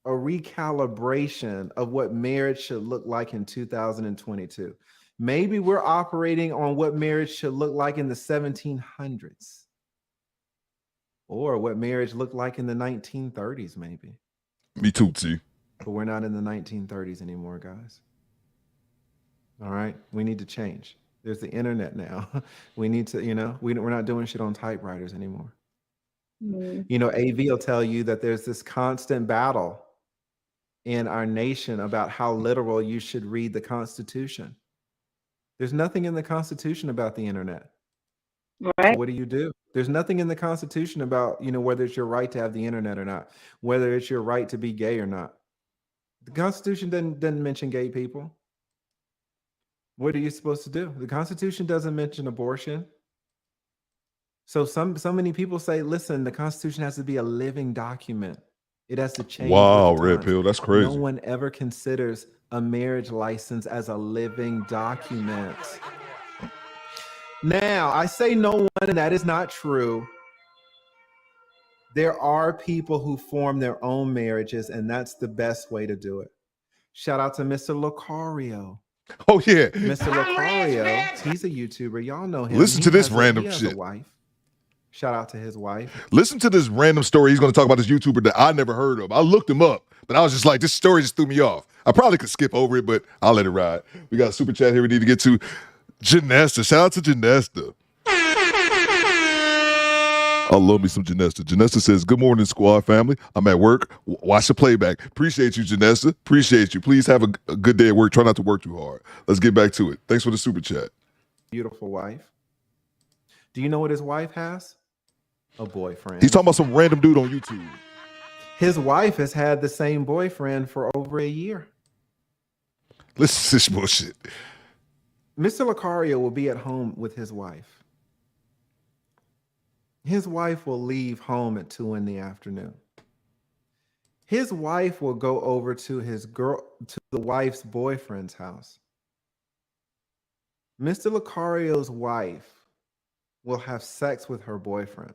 a recalibration of what marriage should look like in 2022. Maybe we're operating on what marriage should look like in the 1700s, or what marriage looked like in the 1930s, maybe. Me too, T. But we're not in the 1930s anymore, guys. All right, we need to change. There's the internet now. We need to, we're not doing shit on typewriters anymore. AV will tell you that there's this constant battle in our nation about how literal you should read the Constitution. There's nothing in the Constitution about the internet. Right. So what do? There's nothing in the Constitution about, whether it's your right to have the internet or not, whether it's your right to be gay or not. The Constitution doesn't mention gay people. What are you supposed to do? The Constitution doesn't mention abortion. So so many people say, listen, the Constitution has to be a living document. It has to change. Wow, Red Pill, that's crazy. No one ever considers a marriage license as a living document. Now, I say no one, and that is not true. There are people who form their own marriages, and that's the best way to do it. Shout out to Mr. Lucario. Oh, yeah. Mr. Lucario, he's a YouTuber. Y'all know him. Listen to this random shit. A wife. Shout out to his wife. Listen to this random story. He's going to talk about this YouTuber that I never heard of. I looked him up, but I was just like, this story just threw me off. I probably could skip over it, but I'll let it ride. We got a super chat here we need to get to. Janesta. Shout out to Janesta. I love me some Janesta. Janesta says, good morning, squad family. I'm at work. Watch the playback. Appreciate you, Janesta. Appreciate you. Please have a good day at work. Try not to work too hard. Let's get back to it. Thanks for the super chat. Beautiful wife. Do you know what his wife has? A boyfriend. He's talking about some random dude on YouTube. His wife has had the same boyfriend for over a year. Listen to this bullshit. Mr. Lucario will be at home with his wife. His wife will leave home at 2 p.m. His wife will go over to the wife's boyfriend's house. Mr. Lucario's wife will have sex with her boyfriend.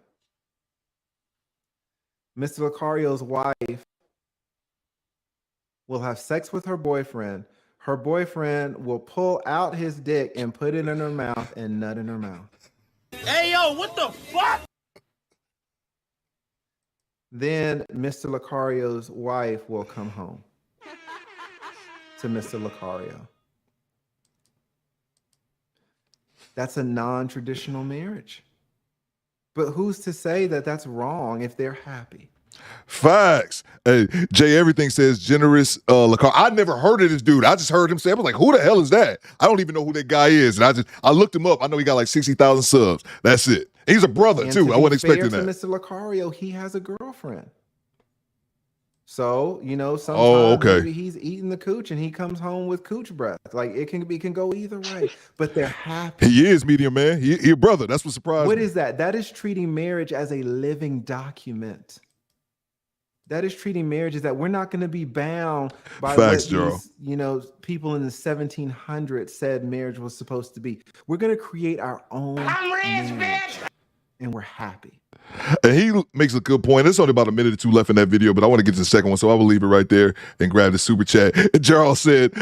Mr. Lucario's wife will have sex with her boyfriend. Her boyfriend will pull out his dick and put it in her mouth and nut in her mouth. Hey, yo, what the fuck? Then Mr. Lucario's wife will come home to Mr. Lucario. That's a non-traditional marriage. But who's to say that that's wrong if they're happy? Facts. Hey, Jay, everything says generous Lucario. I never heard of this dude. I just heard him say, I was like, who the hell is that? I don't even know who that guy is. And I looked him up. I know he got like 60,000 subs. That's it. He's a brother, and too. I wasn't expecting that. Mr. Lucario, he has a girlfriend. So, sometimes maybe he's eating the cooch and he comes home with cooch breath. Like it can go either way, but they're happy. He is medium, man. He a brother. That's what surprised me. What is that? That is treating marriage as a living document. That is treating marriage is that we're not going to be bound by Facts, what Gerald. these, people in the 1700s said marriage was supposed to be. We're going to create our own marriage, and we're happy. And he makes a good point. There's only about a minute or two left in that video, but I want to get to the second one, so I will leave it right there and grab the super chat. Gerald said,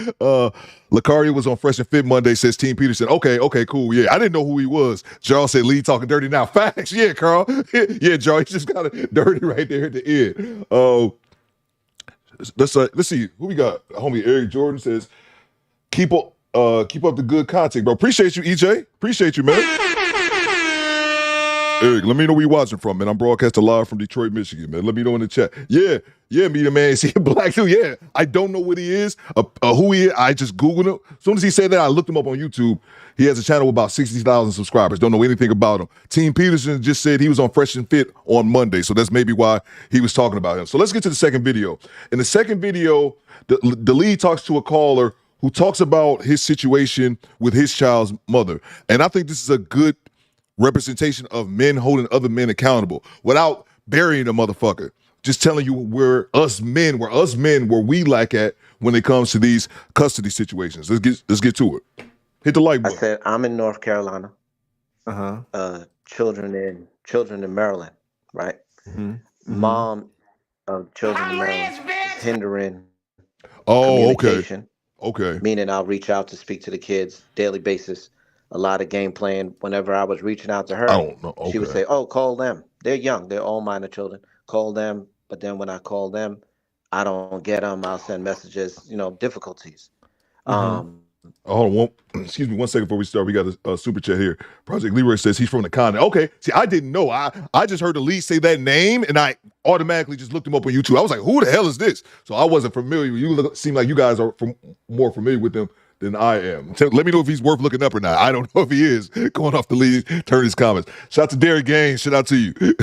Lacaria was on Fresh and Fit Monday, says Team Peterson. Okay, cool. Yeah, I didn't know who he was. Gerald said, Lee talking dirty now. Facts. Yeah, Carl. Yeah, Gerald, he just got it dirty right there at the end. Let's see. Who we got? Homie Eric Jordan says, keep up the good content, bro. Appreciate you, EJ. Appreciate you, man. Eric, let me know where you watching from, man. I'm broadcasting live from Detroit, Michigan, man. Let me know in the chat. Yeah, me the man. See a black dude. Yeah, I don't know what he is, who he is. I just Googled him. As soon as he said that, I looked him up on YouTube. He has a channel with about 60,000 subscribers. Don't know anything about him. Team Peterson just said he was on Fresh and Fit on Monday, so that's maybe why he was talking about him. So let's get to the second video. In the second video, the lead talks to a caller who talks about his situation with his child's mother. And I think this is a good representation of men holding other men accountable without burying a motherfucker. Just telling you where we lack at when it comes to these custody situations. Let's get to it. Hit the like button. I said I'm in North Carolina. Children in Maryland, right? Mom of children in Maryland is hindering communication. Okay. Meaning I'll reach out to speak to the kids daily basis. A lot of game playing. Whenever I was reaching out to her, I don't know. Okay. She would say, "Oh, call them. They're young. They're all minor children. Call them." But then when I call them, I don't get them. I'll send messages. Difficulties. Hold on. Excuse me 1 second before we start. We got a super chat here. Project Leroy says he's from the continent. Okay. See, I didn't know. I just heard the lead say that name, and I automatically just looked him up on YouTube. I was like, who the hell is this? So I wasn't familiar. You seem like you guys are more familiar with them than I am. Let me know if he's worth looking up or not. I don't know if he is. Going off the lead, turn his comments. Shout out to Derek Gaines. Shout out to you. The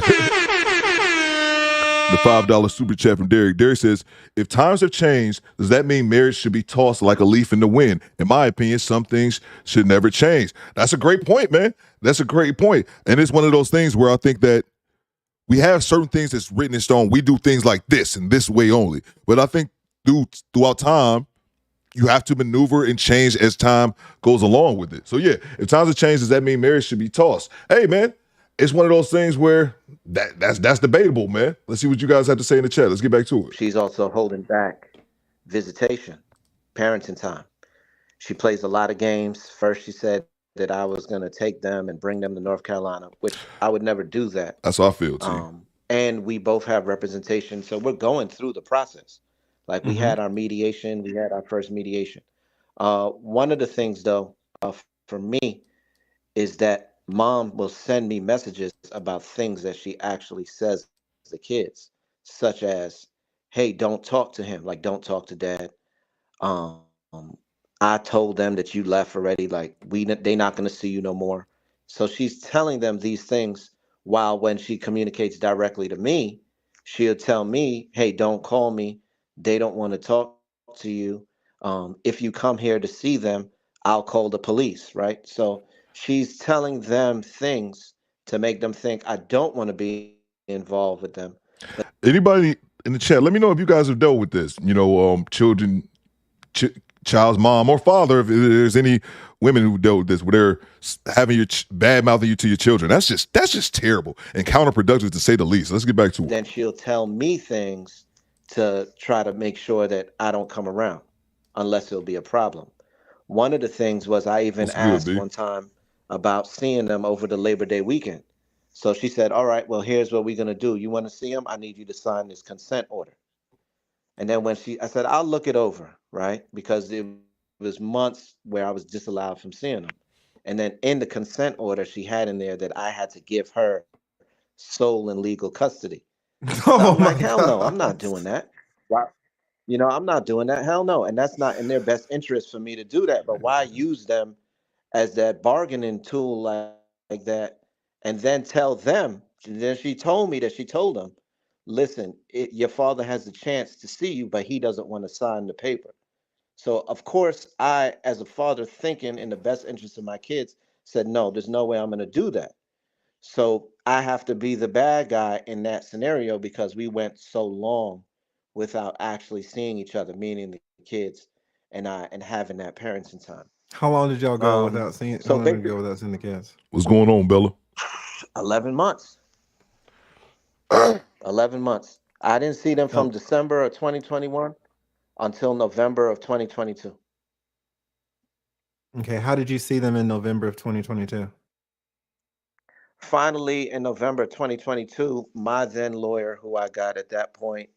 $5 super chat from Derek. Derek says, if times have changed, does that mean marriage should be tossed like a leaf in the wind? In my opinion, some things should never change. That's a great point, man. That's a great point. And it's one of those things where I think that we have certain things that's written in stone. We do things like this and this way only. But I think throughout time, you have to maneuver and change as time goes along with it. So yeah, if times have changed, does that mean marriage should be tossed? Hey man, it's one of those things where that's debatable, man. Let's see what you guys have to say in the chat. Let's get back to it. She's also holding back visitation, parenting time. She plays a lot of games. First, she said that I was going to take them and bring them to North Carolina, which I would never do that. That's how I feel too. And we both have representation, so we're going through the process. Like we had our mediation, we had our first mediation. One of the things though, for me, is that mom will send me messages about things that she actually says to the kids, such as, hey, don't talk to him. Like, don't talk to dad. I told them that you left already. Like they not going to see you no more. So she's telling them these things while when she communicates directly to me, she'll tell me, hey, don't call me. They don't want to talk to you. If you come here to see them, I'll call the police, right? So she's telling them things to make them think I don't want to be involved with them. But anybody in the chat, let me know if you guys have dealt with this. Child's mom or father, if there's any women who dealt with this, where they're having your bad mouthing you to your children. That's just terrible and counterproductive to say the least. Let's get back to it. Then she'll tell me things to try to make sure that I don't come around unless it'll be a problem. One of the things was I even asked one time about seeing them over the Labor Day weekend. So she said, all right, well, here's what we're going to do. You want to see them? I need you to sign this consent order. And then I said, I'll look it over, right? Because it was months where I was disallowed from seeing them. And then in the consent order, she had in there that I had to give her sole and legal custody. So I'm like, hell no, I'm not doing that. Why? I'm not doing that. Hell no. And that's not in their best interest for me to do that. But why use them as that bargaining tool like that and then tell them? Then she told me that she told them, listen, your father has the chance to see you, but he doesn't want to sign the paper. So, of course, I, as a father thinking in the best interest of my kids, said, no, there's no way I'm going to do that. So I have to be the bad guy in that scenario because we went so long without actually seeing each other, meaning the kids and I, and having that parenting time. How long did y'all go without seeing? So how long did you go without seeing the kids? What's going on, Bella? 11 months. 11 months. I didn't see them from December of 2021 until November of 2022. Okay, how did you see them in November of 2022? Finally, in November 2022, my then lawyer, who I got at that point,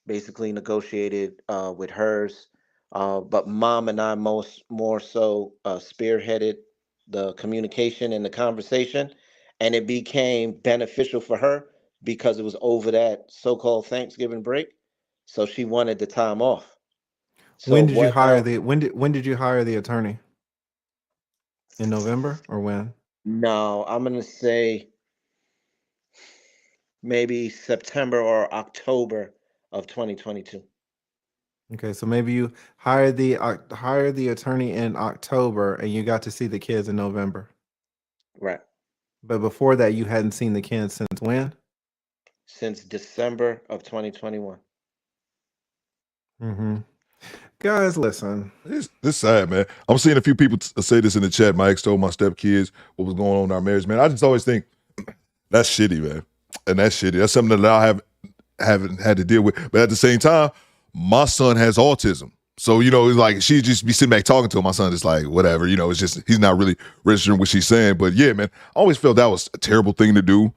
basically negotiated with hers. But mom and I more so spearheaded the communication and the conversation, and it became beneficial for her because it was over that so-called Thanksgiving break. So she wanted the time off. So when did you hire when did you hire the attorney? In November or when? No, I'm gonna say maybe September or October of 2022. Okay, so maybe you hired the attorney in October and you got to see the kids in November. Right. But before that, you hadn't seen the kids since when? Since December of 2021. Mm-hmm. Guys, listen. This sad, man. I'm seeing a few people say this in the chat. My ex told my stepkids what was going on in our marriage, man. I just always think that's shitty, man. And that's shitty. That's something that I haven't had to deal with. But at the same time, my son has autism. So, you know, it's like she just be sitting back talking to him. My son is like, whatever, you know, it's just, he's not really registering what she's saying. But yeah, man, I always felt that was a terrible thing to do.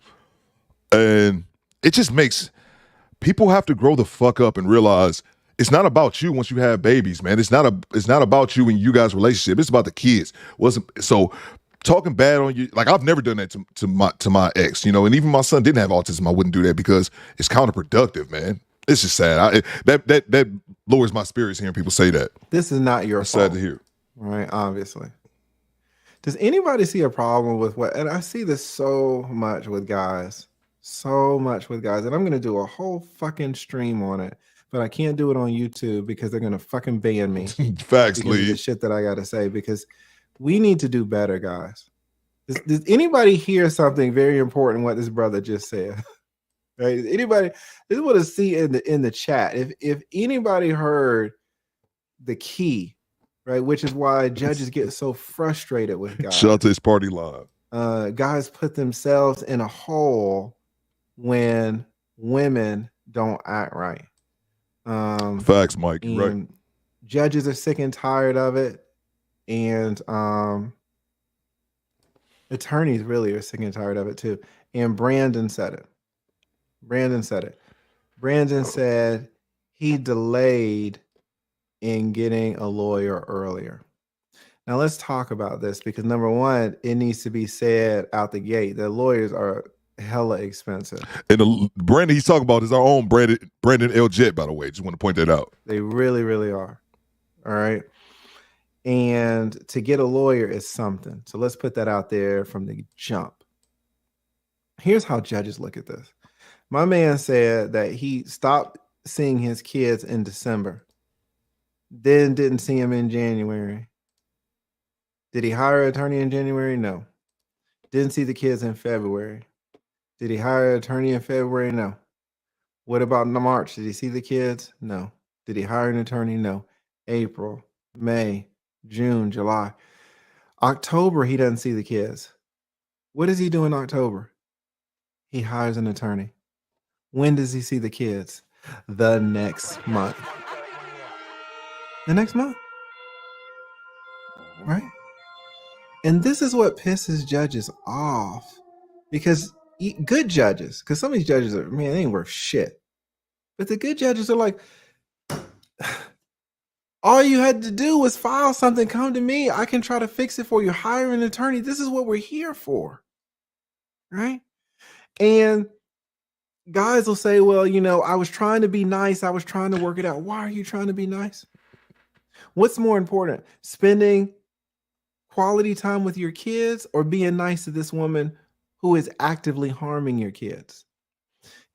And it just makes people have to grow the fuck up and realize it's not about you once you have babies, man. It's not about you and you guys' relationship. It's about the kids. So talking bad on you, like I've never done that to my ex, you know, and even my son didn't have autism. I wouldn't do that because it's counterproductive, man. It's just sad. That lowers my spirits hearing people say that. This is not your fault. Sad to hear. Right, obviously. Does anybody see a problem with what, and I see this so much with guys, and I'm going to do a whole fucking stream on it, but I can't do it on YouTube because they're going to fucking ban me. Facts, Lee. The shit that I got to say, because we need to do better, guys. Does anybody hear something very important what this brother just said? Right? Anybody? This is what I see in the chat. If anybody heard the key, right, which is why judges get so frustrated with guys. Shout out to his party line. Guys put themselves in a hole when women don't act right. Facts, Mike. Right. Judges are sick and tired of it, and attorneys really are sick and tired of it too. And Brandon said it. Brandon said he delayed in getting a lawyer earlier. Now let's talk about this, because number one, it needs to be said out the gate that lawyers are hella expensive. And Brandon he's talking about is our own Brandon L. Jet, by the way. Just want to point that out. They really, really are. All right. And to get a lawyer is something. So let's put that out there from the jump. Here's how judges look at this. My man said that he stopped seeing his kids in December, then didn't see him in January. Did he hire an attorney in January? No. Didn't see the kids in February. Did he hire an attorney in February? No. What about March? Did he see the kids? No. Did he hire an attorney? No. April, May, June, July. October, he doesn't see the kids. What does he do in October? He hires an attorney. When does he see the kids? The next month. The next month. Right? And this is what pisses judges off. Because good judges, because some of these judges are, man, they ain't worth shit. But the good judges are like, all you had to do was file something, come to me. I can try to fix it for you. Hire an attorney. This is what we're here for. Right? And guys will say, well, you know, I was trying to be nice. I was trying to work it out. Why are you trying to be nice? What's more important, spending quality time with your kids or being nice to this woman who is actively harming your kids?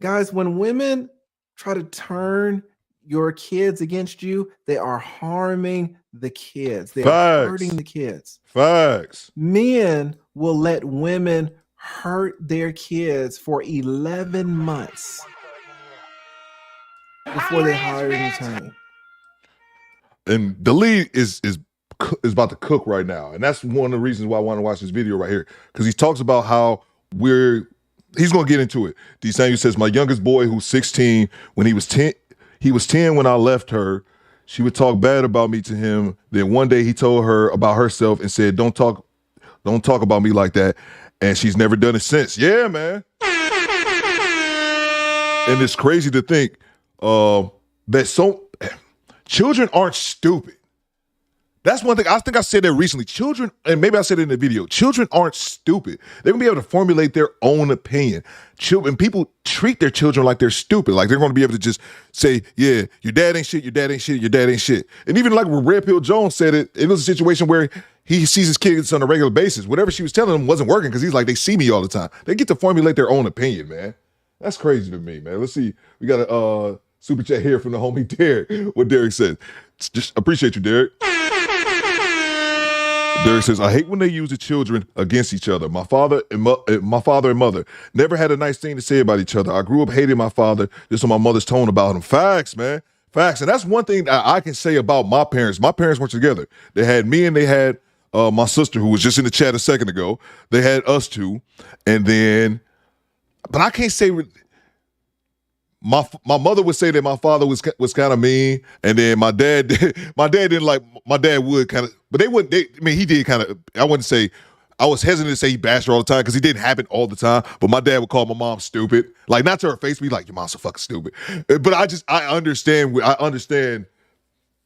Guys, when women try to turn your kids against you, they are harming the kids. They are hurting the kids. Facts. Men will let women hurt their kids for 11 months before they hired an attorney. And the lead is about to cook right now. And that's one of the reasons why I want to watch this video right here. Because he talks about how he's going to get into it. Desanya says, my youngest boy who's 16, when he was 10 when I left her, she would talk bad about me to him. Then one day he told her about herself and said, don't talk about me like that. And she's never done it since. Yeah, man. And it's crazy to think that children aren't stupid. That's one thing. I think I said that recently. Children, and maybe I said it in the video, children aren't stupid. They're going to be able to formulate their own opinion. Children, people treat their children like they're stupid. Like they're going to be able to just say, yeah, your dad ain't shit, your dad ain't shit, your dad ain't shit. And even like when Red Pill Jones said it was a situation where he sees his kids on a regular basis. Whatever she was telling him wasn't working because he's like, they see me all the time. They get to formulate their own opinion, man. That's crazy to me, man. Let's see. We got a super chat here from the homie Derek. What Derek says. Just appreciate you, Derek. Derek says, I hate when they use the children against each other. My father and mother never had a nice thing to say about each other. I grew up hating my father just on my mother's tone about him. Facts, man. Facts. And that's one thing that I can say about my parents. My parents weren't together. They had me and they had my sister, who was just in the chat a second ago. They had us two. And then, but I can't say... My mother would say that my father was kind of mean, and then my dad didn't like. My dad would kind of, but he did kind of. I wouldn't say. I was hesitant to say he bashed her all the time because he didn't happen all the time. But my dad would call my mom stupid, like not to her face, be like, "Your mom's so fucking stupid." But I understand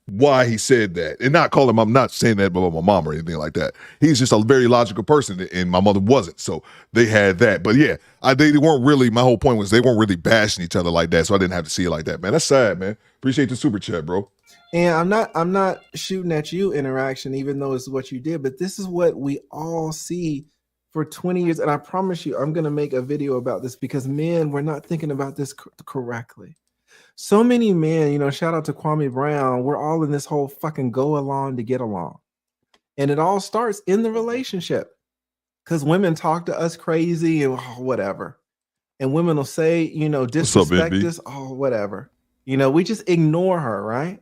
why he said that, and not calling. I'm not saying that about my mom or anything like that. He's just a very logical person, and my mother wasn't. So they had that. But yeah, they weren't really. My whole point was they weren't really bashing each other like that. So I didn't have to see it like that, man. That's sad, man. Appreciate the super chat, bro. And I'm not shooting at you, Interaction, even though it's what you did. But this is what we all see for 20 years. And I promise you, I'm going to make a video about this because, men, we're not thinking about this correctly. So many men, shout out to Kwame Brown, we're all in this whole fucking go along to get along. And it all starts in the relationship because women talk to us crazy and whatever. And women will say, disrespect us, whatever. We just ignore her, right?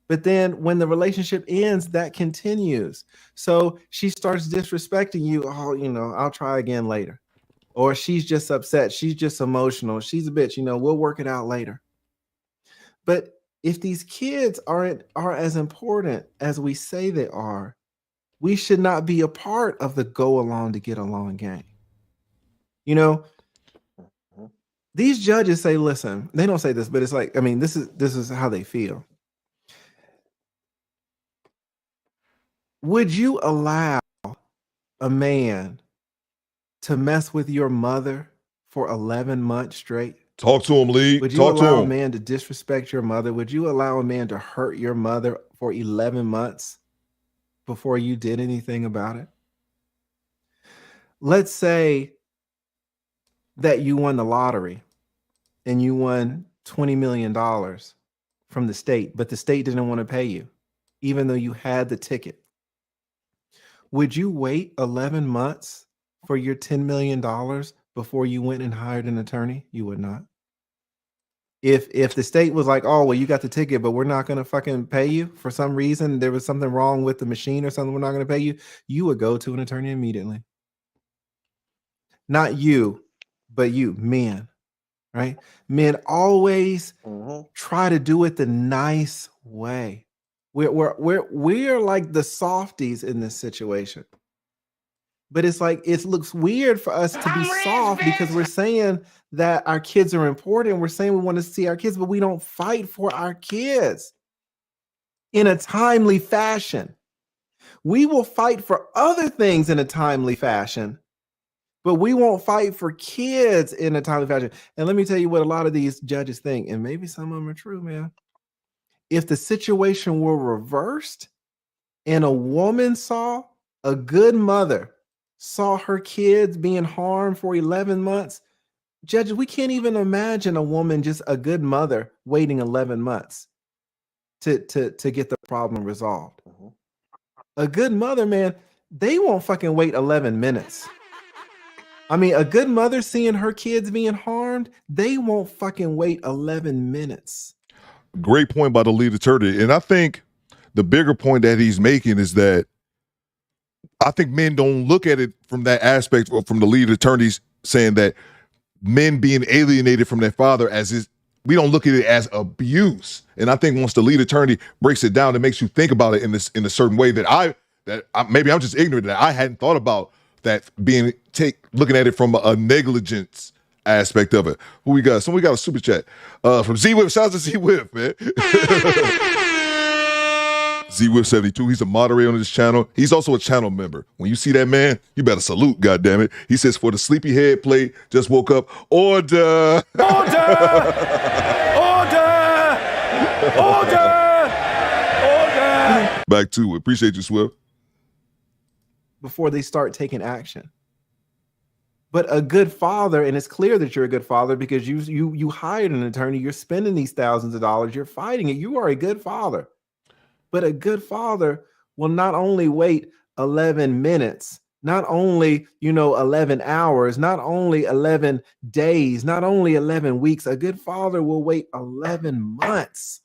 But then when the relationship ends, that continues. So she starts disrespecting you. I'll try again later. Or she's just upset. She's just emotional. She's a bitch. We'll work it out later. But if these kids are as important as we say they are, we should not be a part of the go along to get along game. These judges say, listen, they don't say this, but it's like, this is how they feel. Would you allow a man to mess with your mother for 11 months straight? Talk to him, Lee. Would you allow a man to disrespect your mother? Would you allow a man to hurt your mother for 11 months before you did anything about it? Let's say that you won the lottery and you won $20 million from the state, but the state didn't want to pay you, even though you had the ticket. Would you wait 11 months for your $10 million before you went and hired an attorney? You would not. If the state was like, oh, well, you got the ticket, but we're not going to fucking pay you for some reason, there was something wrong with the machine or something, we're not going to pay you, you would go to an attorney immediately. Not you, but you, men, right? Men always try to do it the nice way. We're like the softies in this situation. But it's like, it looks weird for us to be soft because we're saying that our kids are important. We're saying we want to see our kids, but we don't fight for our kids in a timely fashion. We will fight for other things in a timely fashion, but we won't fight for kids in a timely fashion. And let me tell you what a lot of these judges think, and maybe some of them are true, man. If the situation were reversed and a woman saw a good mother saw her kids being harmed for 11 months, judges, we can't even imagine a woman, just a good mother, waiting 11 months to get the problem resolved. A good mother, man, they won't fucking wait 11 minutes. I mean, a good mother seeing her kids being harmed, they won't fucking wait 11 minutes. Great point by the lead attorney. And I think the bigger point that he's making is that I think men don't look at it from that aspect, or from the lead attorneys saying that men being alienated from their father we don't look at it as abuse. And I think once the lead attorney breaks it down, it makes you think about it in a certain way that maybe I'm just ignorant, that I hadn't thought about, that looking at it from a negligence aspect of it. Who we got? We got a super chat from Z-Whip. Shout out to Z-Whip, man. Z-Whip72, he's a moderator on this channel. He's also a channel member. When you see that man, you better salute, goddammit. He says, for the sleepyhead play, just woke up. Order! Order! Order! Order! Order! Back to it. Appreciate you, Swift. Before they start taking action. But a good father, and it's clear that you're a good father because you hired an attorney, you're spending these thousands of dollars, you're fighting it. You are a good father. But a good father will not only wait 11 minutes, not only, 11 hours, not only 11 days, not only 11 weeks. A good father will wait 11 months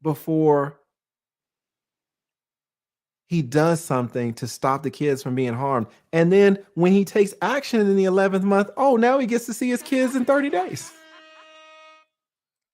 before he does something to stop the kids from being harmed. And then when he takes action in the 11th month, now he gets to see his kids in 30 days.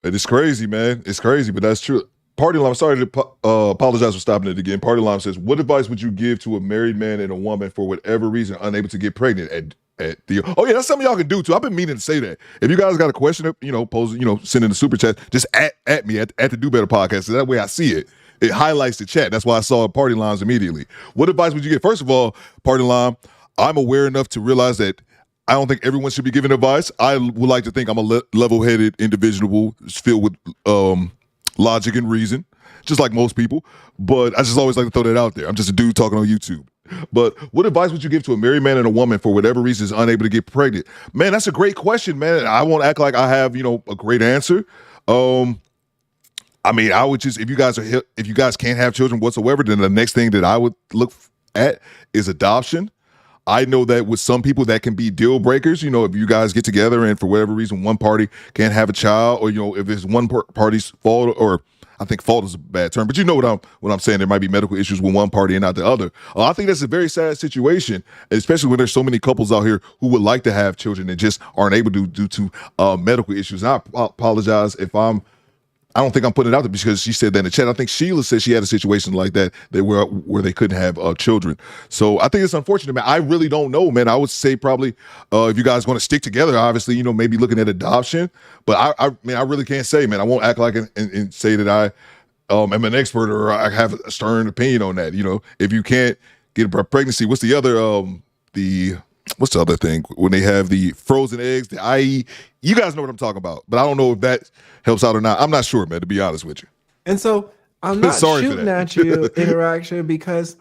It's crazy, man. It's crazy, but that's true. Party Line, sorry to apologize for stopping it again. Party Line says, what advice would you give to a married man and a woman for whatever reason unable to get pregnant oh yeah, that's something y'all can do too. I've been meaning to say that. If you guys got a question, pose, send in the super chat, just at me at the Do Better podcast. So that way I see it. It highlights the chat. That's why I saw Party Lines immediately. What advice would you give? First of all, Party Line, I'm aware enough to realize that I don't think everyone should be giving advice. I would like to think I'm a level-headed individual filled with logic and reason, just like most people. But I just always like to throw that out there. I'm just a dude talking on YouTube. But what advice would you give to a married man and a woman for whatever reason is unable to get pregnant? Man, that's a great question, man. I won't act like I have, a great answer. I mean, I would just, if you guys can't have children whatsoever, then the next thing that I would look at is adoption. I know that with some people that can be deal breakers, if you guys get together and for whatever reason one party can't have a child, or if it's one party's fault, or I think fault is a bad term, but you know what I'm saying, there might be medical issues with one party and not the other. I think that's a very sad situation, especially when there's so many couples out here who would like to have children and just aren't able to due to medical issues. And I apologize if I don't think I'm putting it out there because she said that in the chat. I think Sheila said she had a situation like that where they couldn't have children. So I think it's unfortunate, man. I really don't know, man. I would say probably if you guys want to stick together, obviously, maybe looking at adoption. But I really can't say, man. I won't act like and say that I am an expert or I have a stern opinion on that. If you can't get a pregnancy, what's the other what's the other thing when they have the frozen eggs, the IE? You guys know what I'm talking about, but I don't know if that helps out or not. I'm not sure, man, to be honest with you. And so I'm not shooting at you, Interaction, because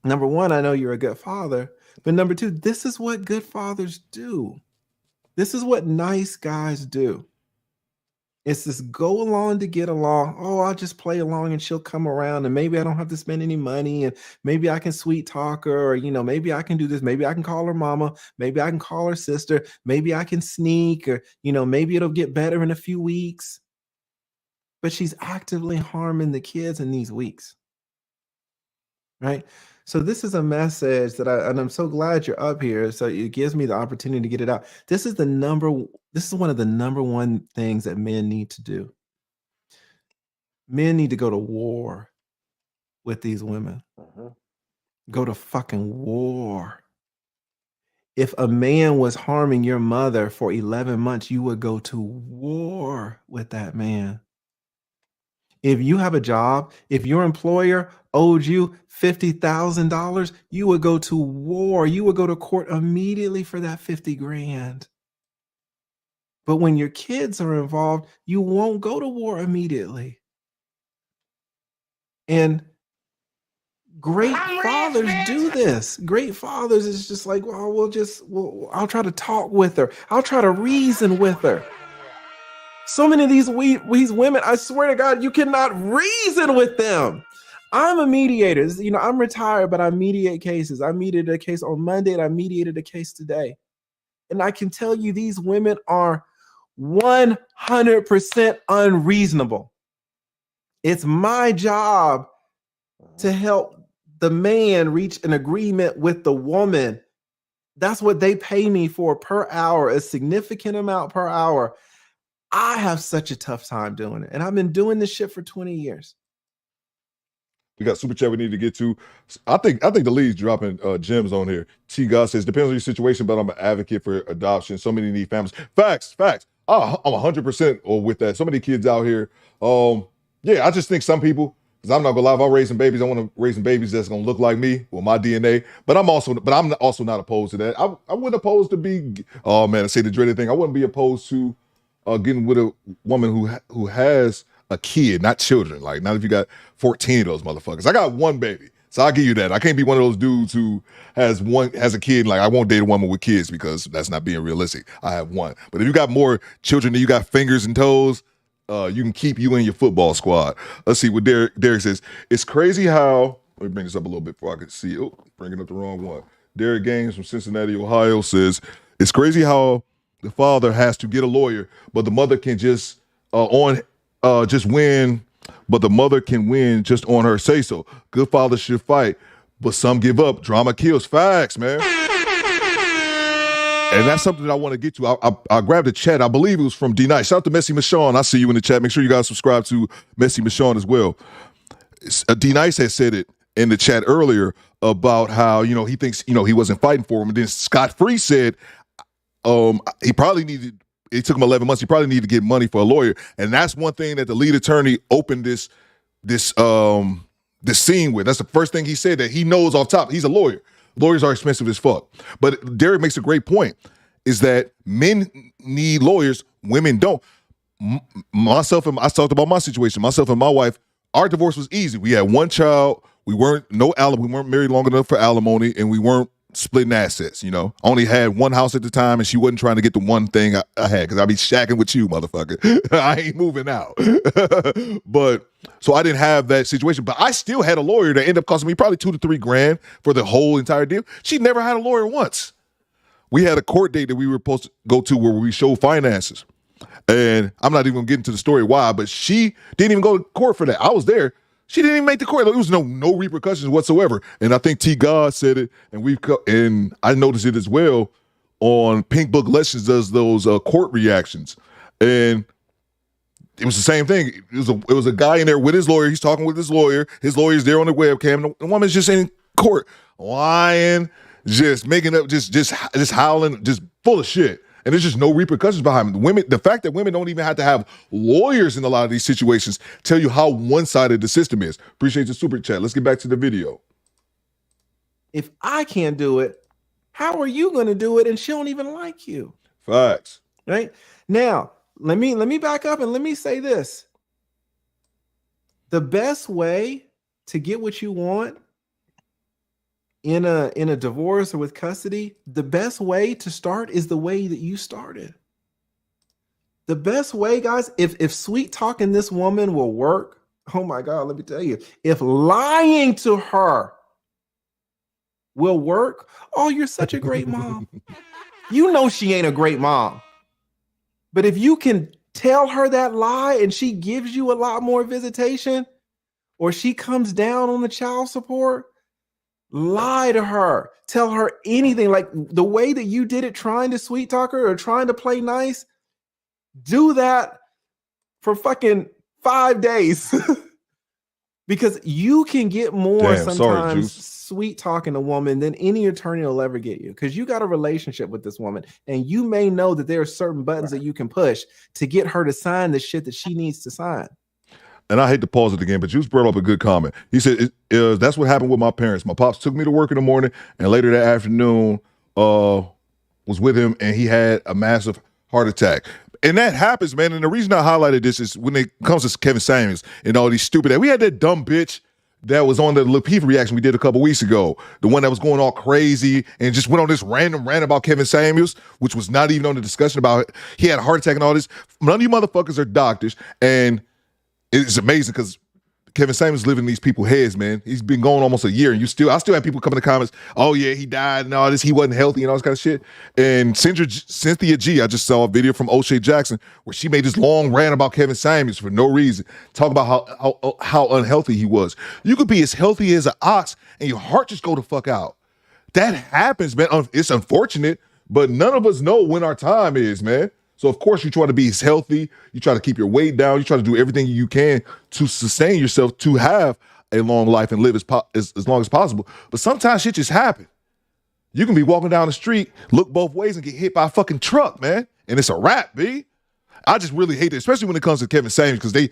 number one, I know you're a good father, but number two, this is what good fathers do. This is what nice guys do. It's this go along to get along. Oh, I'll just play along and she'll come around and maybe I don't have to spend any money and maybe I can sweet talk her, or, maybe I can do this. Maybe I can call her mama. Maybe I can call her sister. Maybe I can sneak, or, maybe it'll get better in a few weeks. But she's actively harming the kids in these weeks. Right? So this is a message that and I'm so glad you're up here. So it gives me the opportunity to get it out. This is one of the number one things that men need to do. Men need to go to war with these women. Go to fucking war. If a man was harming your mother for 11 months, you would go to war with that man. If you have a job, if your employer owed you $50,000, you would go to war. You would go to court immediately for that 50 grand. But when your kids are involved, you won't go to war immediately. And great fathers do this. Great fathers is just like, I'll try to talk with her. I'll try to reason with her. So many of these women, I swear to God, you cannot reason with them. I'm a mediator. You know, I'm retired, but I mediate cases. I mediated a case on Monday and I mediated a case today. And I can tell you these women are 100% unreasonable. It's my job to help the man reach an agreement with the woman. That's what they pay me for per hour, a significant amount per hour. I have such a tough time doing it. And I've been doing this shit for 20 years. We got super chat we need to get to. I think the lead's dropping gems on here. T. God says, depends on your situation, but I'm an advocate for adoption. So many need families. Facts. I'm 100% with that. So many kids out here. Yeah, I just think some people, because I'm not gonna lie, if I'm raising babies, I want to raise babies that's gonna look like me with my DNA. But I'm also not opposed to that. I wouldn't oppose to be. Oh man, I say the dreaded thing. I wouldn't be opposed to getting with a woman who has a kid, not children. Like, not if you got 14 of those motherfuckers. I got one baby, so I'll give you that. I can't be one of those dudes who has a kid. Like, I won't date a woman with kids because that's not being realistic. I have one. But if you got more children than you got fingers and toes, you can keep you in your football squad. Let's see what Derek says. It's crazy how, let me bring this up a little bit before I can see. Oh, bringing up the wrong one. Derek Gaines from Cincinnati, Ohio says, it's crazy how the father has to get a lawyer, but the mother can just win, but the mother can win just on her say so. Good fathers should fight, but some give up. Drama kills. Facts, man. And that's something that I want to get to. I grabbed a chat. I believe it was from D-Nice. Shout out to Messy Michonne. I see you in the chat. Make sure you guys subscribe to Messy Michonne as well. D-Nice had said it in the chat earlier about how, he thinks, he wasn't fighting for him. And then Scott Free said he probably needed, it took him 11 months. He probably needed to get money for a lawyer. And that's one thing that the lead attorney opened this scene with. That's the first thing he said, that he knows off top. He's a lawyer. Lawyers are expensive as fuck. But Derek makes a great point, is that men need lawyers, women don't. I talked about my situation. Myself and my wife, our divorce was easy. We had one child. We weren't married long enough for alimony, and we weren't splitting assets, I only had one house at the time, and she wasn't trying to get the one thing I had, because I'd be shacking with you, motherfucker. I ain't moving out. But so I didn't have that situation, but I still had a lawyer that ended up costing me probably $2,000 to $3,000 for the whole entire deal. She never had a lawyer once. We had a court date that we were supposed to go to where we showed finances, and I'm not even gonna get into the story why, but she didn't even go to court for that. I was there. She didn't even make the court. There was no repercussions whatsoever. And I think T. God said it, and I noticed it as well on Pink Book Legends does those court reactions. And it was the same thing. It was a guy in there with his lawyer. He's talking with his lawyer. His lawyer's there on the webcam. The woman's just in court, lying, just making up, just howling, just full of shit. And there's just no repercussions behind them. The fact that women don't even have to have lawyers in a lot of these situations tell you how one-sided the system is. Appreciate the super chat. Let's get back to the video. If I can't do it, how are you going to do it? And she don't even like you. Facts. Right? Now, let me back up and let me say this. The best way to get what you want in a divorce or with custody, the best way to start is the way that you started. The best way, guys, if sweet talking this woman will work, oh my God, let me tell you, if lying to her will work, oh, you're such a great mom. You know she ain't a great mom. But if you can tell her that lie and she gives you a lot more visitation, or she comes down on the child support, lie to her, tell her anything, like the way that you did it, trying to sweet talk her or trying to play nice. Do that for fucking 5 days. Because you can get more sometimes sweet talking a woman than any attorney will ever get you, because you got a relationship with this woman and you may know that there are certain buttons that you can push to get her to sign the shit that she needs to sign. And I hate to pause it again, but Juice brought up a good comment. He said, that's what happened with my parents. My pops took me to work in the morning, and later that afternoon was with him, and he had a massive heart attack. And that happens, man. And the reason I highlighted this is when it comes to Kevin Samuels and all these stupid, we had that dumb bitch that was on the Lapeef reaction we did a couple weeks ago, the one that was going all crazy and just went on this random rant about Kevin Samuels, which was not even on the discussion about he had a heart attack and all this. None of you motherfuckers are doctors, and it's amazing because Kevin Samuels living in these people's heads, man. He's been going almost a year, and I still have people come in the comments, oh yeah, he died and all this, he wasn't healthy and all this kind of shit. And Cynthia G, I just saw a video from O'Shea Jackson where she made this long rant about Kevin Samuels for no reason, talk about how unhealthy he was. You could be as healthy as an ox and your heart just go the fuck out. That happens, man. It's unfortunate, but none of us know when our time is, man. So of course you try to be as healthy, you try to keep your weight down, you try to do everything you can to sustain yourself to have a long life and live as long as possible. But sometimes shit just happen. You can be walking down the street, look both ways and get hit by a fucking truck, man. And it's a wrap, B. I just really hate it, especially when it comes to Kevin Samuels, because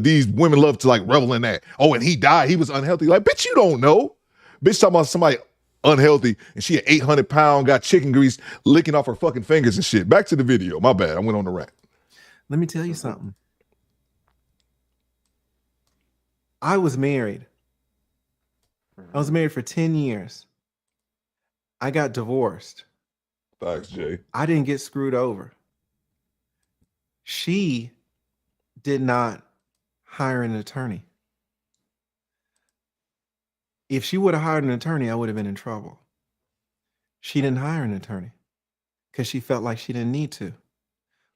these women love to like revel in that. Oh, and he died, he was unhealthy. Like, bitch, you don't know. Bitch talking about somebody unhealthy, and she an 800-pound, got chicken grease licking off her fucking fingers and shit. Back to the video. My bad. I went on the rant. Let me tell you something. I was married. I was married for 10 years. I got divorced. Thanks, Jay. I didn't get screwed over. She did not hire an attorney. If she would have hired an attorney, I would have been in trouble. She didn't hire an attorney because she felt like she didn't need to.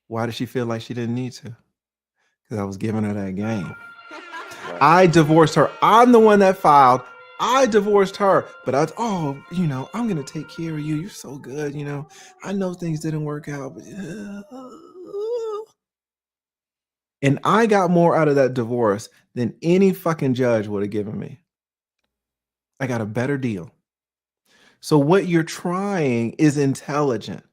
Why did she feel like she didn't need to? Because I was giving her that game. I divorced her. I'm the one that filed. I divorced her. But I'm going to take care of you. You're so good. I know things didn't work out. But and I got more out of that divorce than any fucking judge would have given me. I got a better deal. So what you're trying is intelligent,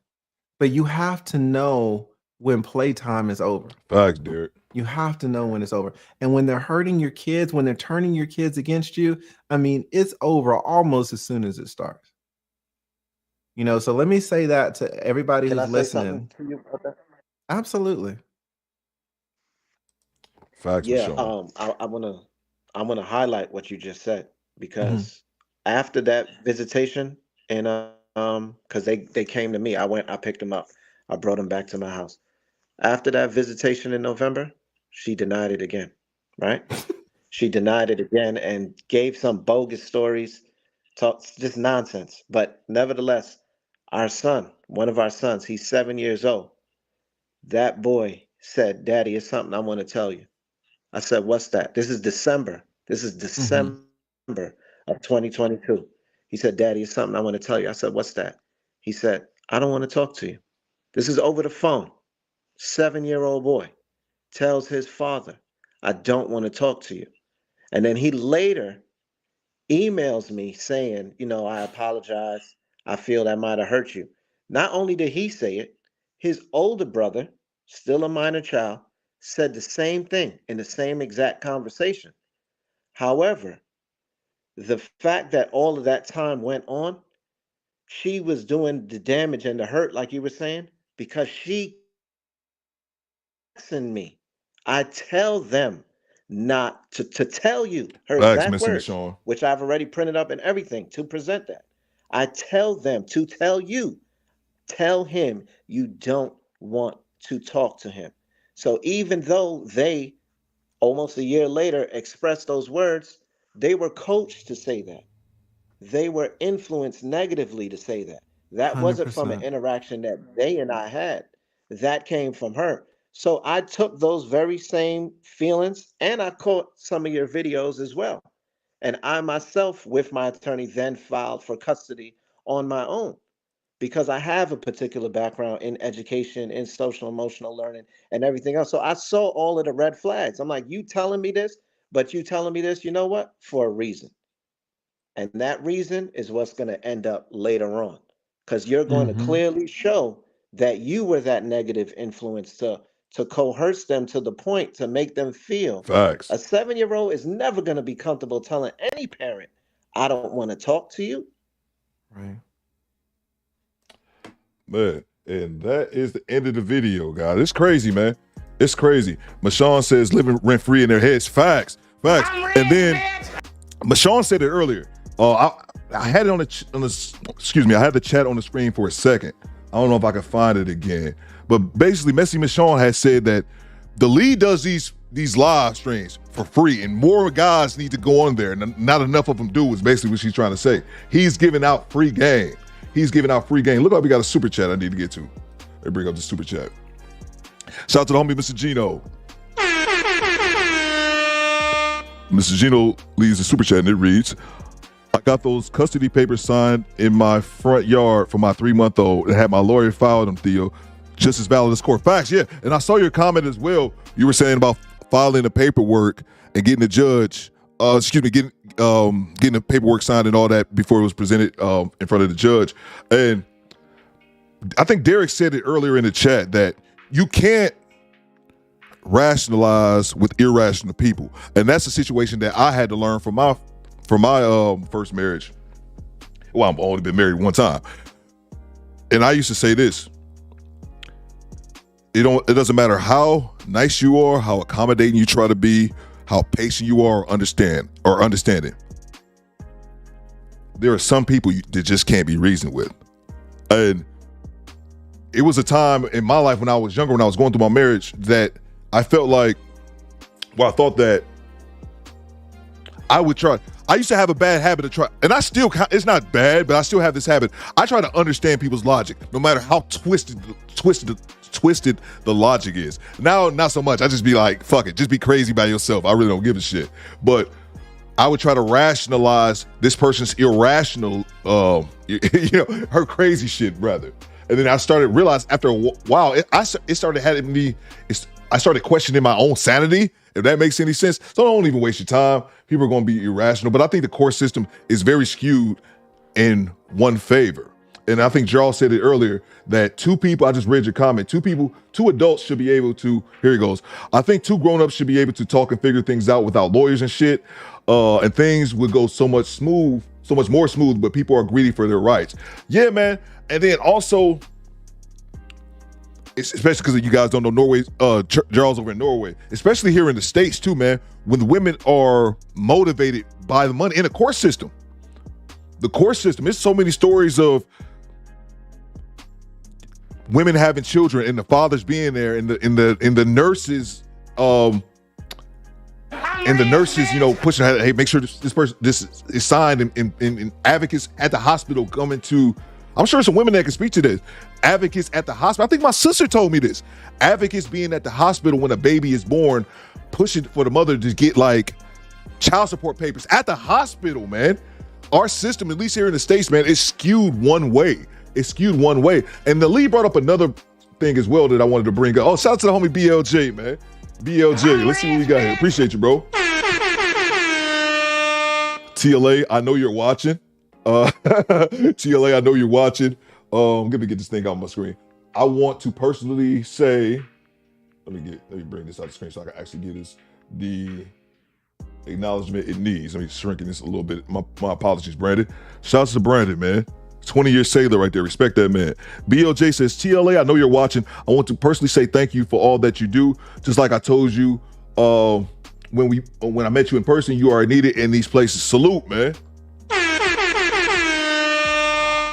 but you have to know when playtime is over. Facts, Derek. You have to know when it's over. And when they're hurting your kids, when they're turning your kids against you, I mean, it's over almost as soon as it starts. So let me say that to everybody who's listening. To you about that? Absolutely. Facts. Yeah, I want to highlight what you just said. Because after that visitation, and because they came to me, I picked them up, I brought them back to my house. After that visitation in November, she denied it again, right? She denied it again and gave some bogus stories, just nonsense. But nevertheless, our son, one of our sons, he's 7 years old. That boy said, "Daddy, it's something I want to tell you." I said, "What's that?" This is December of 2022. He said, "Daddy, it's something I want to tell you." I said, "What's that?" He said, "I don't want to talk to you." This is over the phone. 7-year-old boy tells his father, "I don't want to talk to you." And then he later emails me saying, "I apologize. I feel that might have hurt you." Not only did he say it, his older brother, still a minor child, said the same thing in the same exact conversation. However, the fact that all of that time went on, she was doing the damage and the hurt, like you were saying, because she texting me. I tell them not to tell you her exact words, which I've already printed up and everything to present that. I tell them to tell you, tell him you don't want to talk to him. So even though they, almost a year later, expressed those words, they were coached to say that. They were influenced negatively to say that. That wasn't from an interaction that they and I had. That came from her. So I took those very same feelings and I caught some of your videos as well. And I myself, with my attorney, then filed for custody on my own because I have a particular background in education, in social emotional learning and everything else. So I saw all of the red flags. I'm like, you telling me this, but you telling me this, you know what? For a reason. And that reason is what's going to end up later on because you're going to clearly show that you were that negative influence to coerce them to the point to make them feel. Facts. A 7-year-old is never going to be comfortable telling any parent, "I don't want to talk to you." Right. Man, and that is the end of the video, guys. It's crazy, man. It's crazy. Mashawn says living rent free in their heads. Facts. And then Mashawn said it earlier. I had it on the I had the chat on the screen for a second. I don't know if I can find it again. But basically, Messy Michonne has said that the lead does these these live streams for free, and more guys need to go on there, and not enough of them do, is basically what she's trying to say. He's giving out free game. He's giving out free game. Look like we got a super chat I need to get to. Let me bring up the super chat. Shout out to the homie, Mr. Gino. Mr. Gino leaves a super chat, and it reads, I got those custody papers signed in my front yard for my 3-month-old and had my lawyer file them, Theo. Just as valid as court facts. Yeah, and I saw your comment as well. You were saying about filing the paperwork and getting the judge, getting the paperwork signed and all that before it was presented in front of the judge. And I think Derek said it earlier in the chat that you can't rationalize with irrational people, and that's a situation that I had to learn from my first marriage. Well, I've only been married one time, and I used to say this: it doesn't matter how nice you are, how accommodating you try to be, how patient you are, or understanding. There are some people that just can't be reasoned with, and it was a time in my life when I was younger, when I was going through my marriage, that I felt like, well, I thought that I would try. I used to have a bad habit of try, and I still, it's not bad, but I still have this habit. I try to understand people's logic, no matter how twisted the logic is. Now, not so much. I just be like, fuck it, just be crazy by yourself. I really don't give a shit. But I would try to rationalize this person's irrational, her crazy shit, rather. And then I started realizing after a while, it started having me. I started questioning my own sanity, if that makes any sense. So don't even waste your time. People are going to be irrational. But I think the court system is very skewed in one favor. And I think Jarl said it earlier that two people, I just read your comment, two adults should be able to, here it goes. I think two grown-ups should be able to talk and figure things out without lawyers and shit. And things would go so much more smooth, but people are greedy for their rights. Yeah, man. And then also, especially because you guys don't know Norway, Charles over in Norway, especially here in the States too, man, when the women are motivated by the money in the court system. The court system, there's so many stories of women having children and the fathers being there, and the nurses, pushing, hey, make sure this is signed, and advocates at the hospital coming to. I'm sure some women that can speak to this. Advocates at the hospital. I think my sister told me this. Advocates being at the hospital when a baby is born, pushing for the mother to get like child support papers at the hospital, man. Our system, at least here in the States, man, is skewed one way. It's skewed one way. And the lead brought up another thing as well that I wanted to bring up. Oh, shout out to the homie BLJ, man. BLJ, let's see what we got here. Appreciate you, bro. TLA, I know you're watching. TLA, I know you're watching. Let me get this thing on my screen. I want to personally say, let me bring this out the screen so I can actually get this the acknowledgement it needs. Let me shrinking this a little bit. My apologies, Brandon. Shouts to Brandon, man. 20-year sailor right there. Respect that, man. BLJ says, TLA, I know you're watching. I want to personally say thank you for all that you do. Just like I told you when I met you in person, you are needed in these places. Salute, man.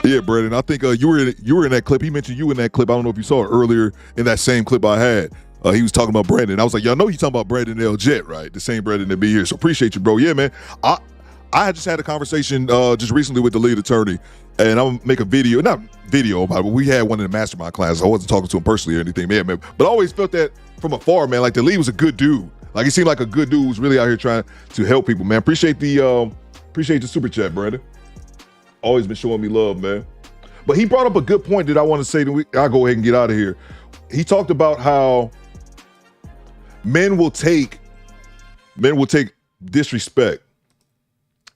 Yeah, Brandon, I think you were in that clip. He mentioned you in that clip. I don't know if you saw it earlier in that same clip I had. He was talking about Brandon. I was like, y'all know he's talking about Brandon L. Jet, right? The same Brandon that be here. So appreciate you, bro. Yeah, man. I just had a conversation just recently with the lead attorney, and I'm gonna make a video, not video about it, but we had one in the mastermind class. I wasn't talking to him personally or anything, man. But I always felt that from afar, man. Like the lead was a good dude. Like he seemed like a good dude who's really out here trying to help people, man. Appreciate the super chat, Brandon. Always been showing me love, man. But he brought up a good point that I want to say that I'll go ahead and get out of here. He talked about how men will take disrespect.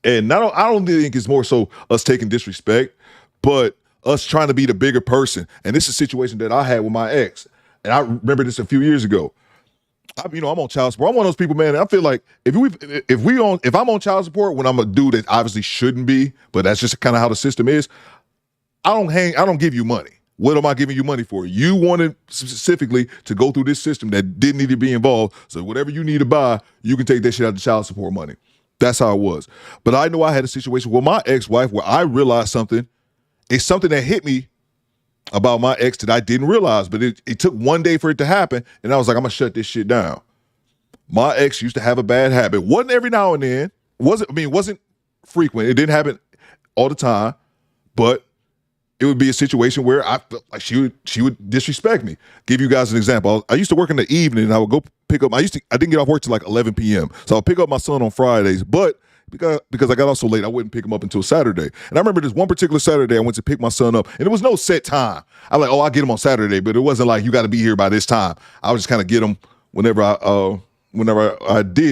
And I don't think it's more so us taking disrespect, but us trying to be the bigger person. And this is a situation that I had with my ex. And I remember this a few years ago. I'm on child support. I'm one of those people, man. I feel like if I'm on child support when I'm a dude that obviously shouldn't be, but that's just kind of how the system is. I don't give you money. What am I giving you money for? You wanted specifically to go through this system that didn't need to be involved. So whatever you need to buy, you can take that shit out of the child support money. That's how it was. But I know I had a situation with my ex-wife where I realized something. It's something that hit me about my ex that I didn't realize, but it took one day for it to happen. And I was like, I'm gonna shut this shit down. my ex used to have a bad habit. Wasn't every now and then. It wasn't frequent. It didn't happen all the time, but it would be a situation where I felt like she would disrespect me. Give you guys an example. I used to work in the evening, and I would go pick up. I didn't get off work till like 11 p.m. So I'll pick up my son on Fridays, but because I got off so late, I wouldn't pick him up until Saturday. And I remember this one particular Saturday, I went to pick my son up, and there was no set time. I was like, I'll get him on Saturday, but it wasn't like you got to be here by this time. I would just kind of get him whenever I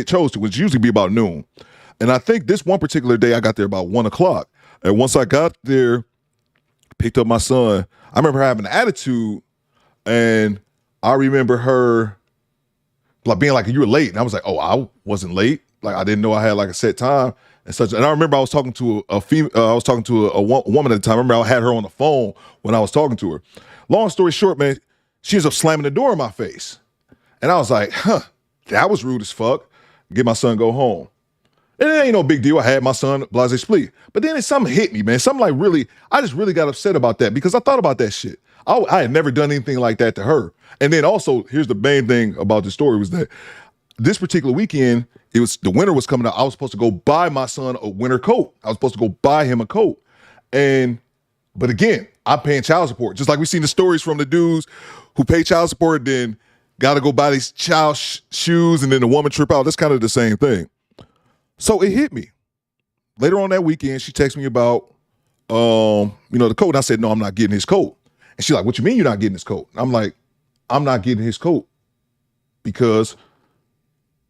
chose to, which usually be about noon. And I think this one particular day, I got there about 1 o'clock. And once I got there, picked up my son, I remember her having an attitude, and I remember her like being like, "You were late," and I was like, "Oh, I wasn't late. Like I didn't know I had like a set time and such." And I remember I was talking to a woman at the time. I remember I had her on the phone when I was talking to her. Long story short, man, she ends up slamming the door in my face, and I was like, that was rude as fuck. Get my son, go home. And it ain't no big deal. I had my son, blase split. But then something hit me, man. Something like I just really got upset about that because I thought about that shit. I had never done anything like that to her. And then also, here's the main thing about the story was that this particular weekend, the winter was coming out. I was supposed to go buy my son a winter coat. I was supposed to go buy him a coat. But again, I'm paying child support. Just like we seen the stories from the dudes who pay child support, then got to go buy these child shoes, and then the woman trip out. That's kind of the same thing. So it hit me. Later on that weekend, she texted me about, the coat. And I said, no, I'm not getting his coat. And she's like, what you mean you're not getting his coat? And I'm like, I'm not getting his coat because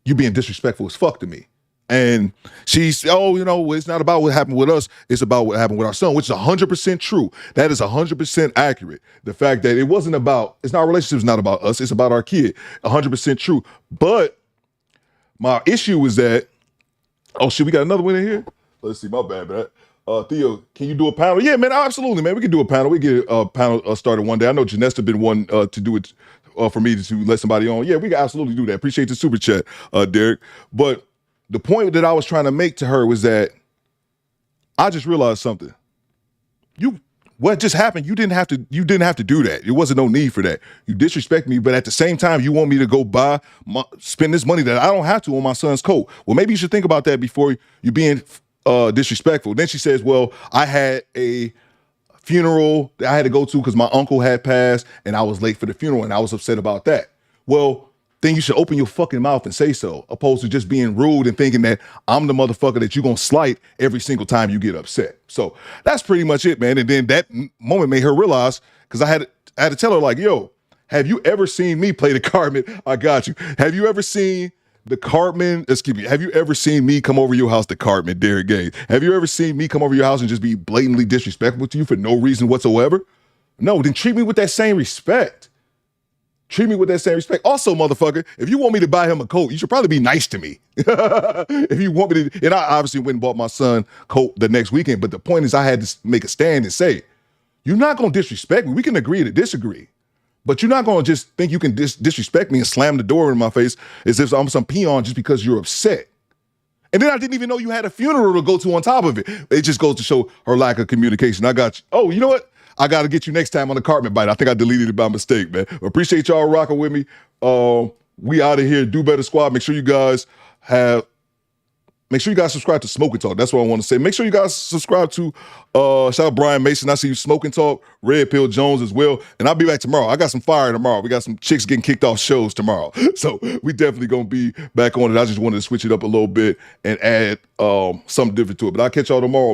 you're being disrespectful as fuck to me. And she's, it's not about what happened with us. It's about what happened with our son, which is 100% true. That is 100% accurate. The fact that our relationship is not about us. It's about our kid. 100% true. But my issue is that, oh shit, we got another one in here? Let's see, my bad, man. Theo, can you do a panel? Yeah, man, absolutely, man. We can do a panel. We get a panel started one day. I know Janessa been one to do it for me to let somebody on. Yeah, we can absolutely do that. Appreciate the super chat, Derek. But the point that I was trying to make to her was that I just realized something. What just happened? You didn't have to do that. There wasn't no need for that. You disrespect me, but at the same time, you want me to go spend this money that I don't have to on my son's coat. Well, maybe you should think about that before you being disrespectful. Then she says, well, I had a funeral that I had to go to because my uncle had passed and I was late for the funeral and I was upset about that. Well, then you should open your fucking mouth and say so, opposed to just being rude and thinking that I'm the motherfucker that you're going to slight every single time you get upset. So that's pretty much it, man. And then that moment made her realize, because I had to tell her, like, yo, have you ever seen me play the Cartman? I got you. Have you ever seen the Cartman? Excuse me. Have you ever seen me come over your house, the Cartman, Derek Gaines? Have you ever seen me come over your house and just be blatantly disrespectful to you for no reason whatsoever? No, then treat me with that same respect. Treat me with that same respect. Also, motherfucker, if you want me to buy him a coat, you should probably be nice to me. If you want me to, and I obviously went and bought my son a coat the next weekend, but the point is I had to make a stand and say, you're not going to disrespect me. We can agree to disagree, but you're not going to just think you can disrespect me and slam the door in my face as if I'm some peon just because you're upset. And then I didn't even know you had a funeral to go to on top of it. It just goes to show her lack of communication. I got you. Oh, you know what? I got to get you next time on the Cartman Bite. I think I deleted it by mistake, man. Appreciate y'all rocking with me. We out of here. Do Better Squad. Make sure you guys subscribe to Smoking Talk. That's what I want to say. Make sure you guys subscribe to shout out Brian Mason. I see you, Smoking Talk, Red Pill Jones as well. And I'll be back tomorrow. I got some fire tomorrow. We got some chicks getting kicked off shows tomorrow. So we definitely gonna be back on it. I just wanted to switch it up a little bit and add something different to it. But I'll catch y'all tomorrow, man.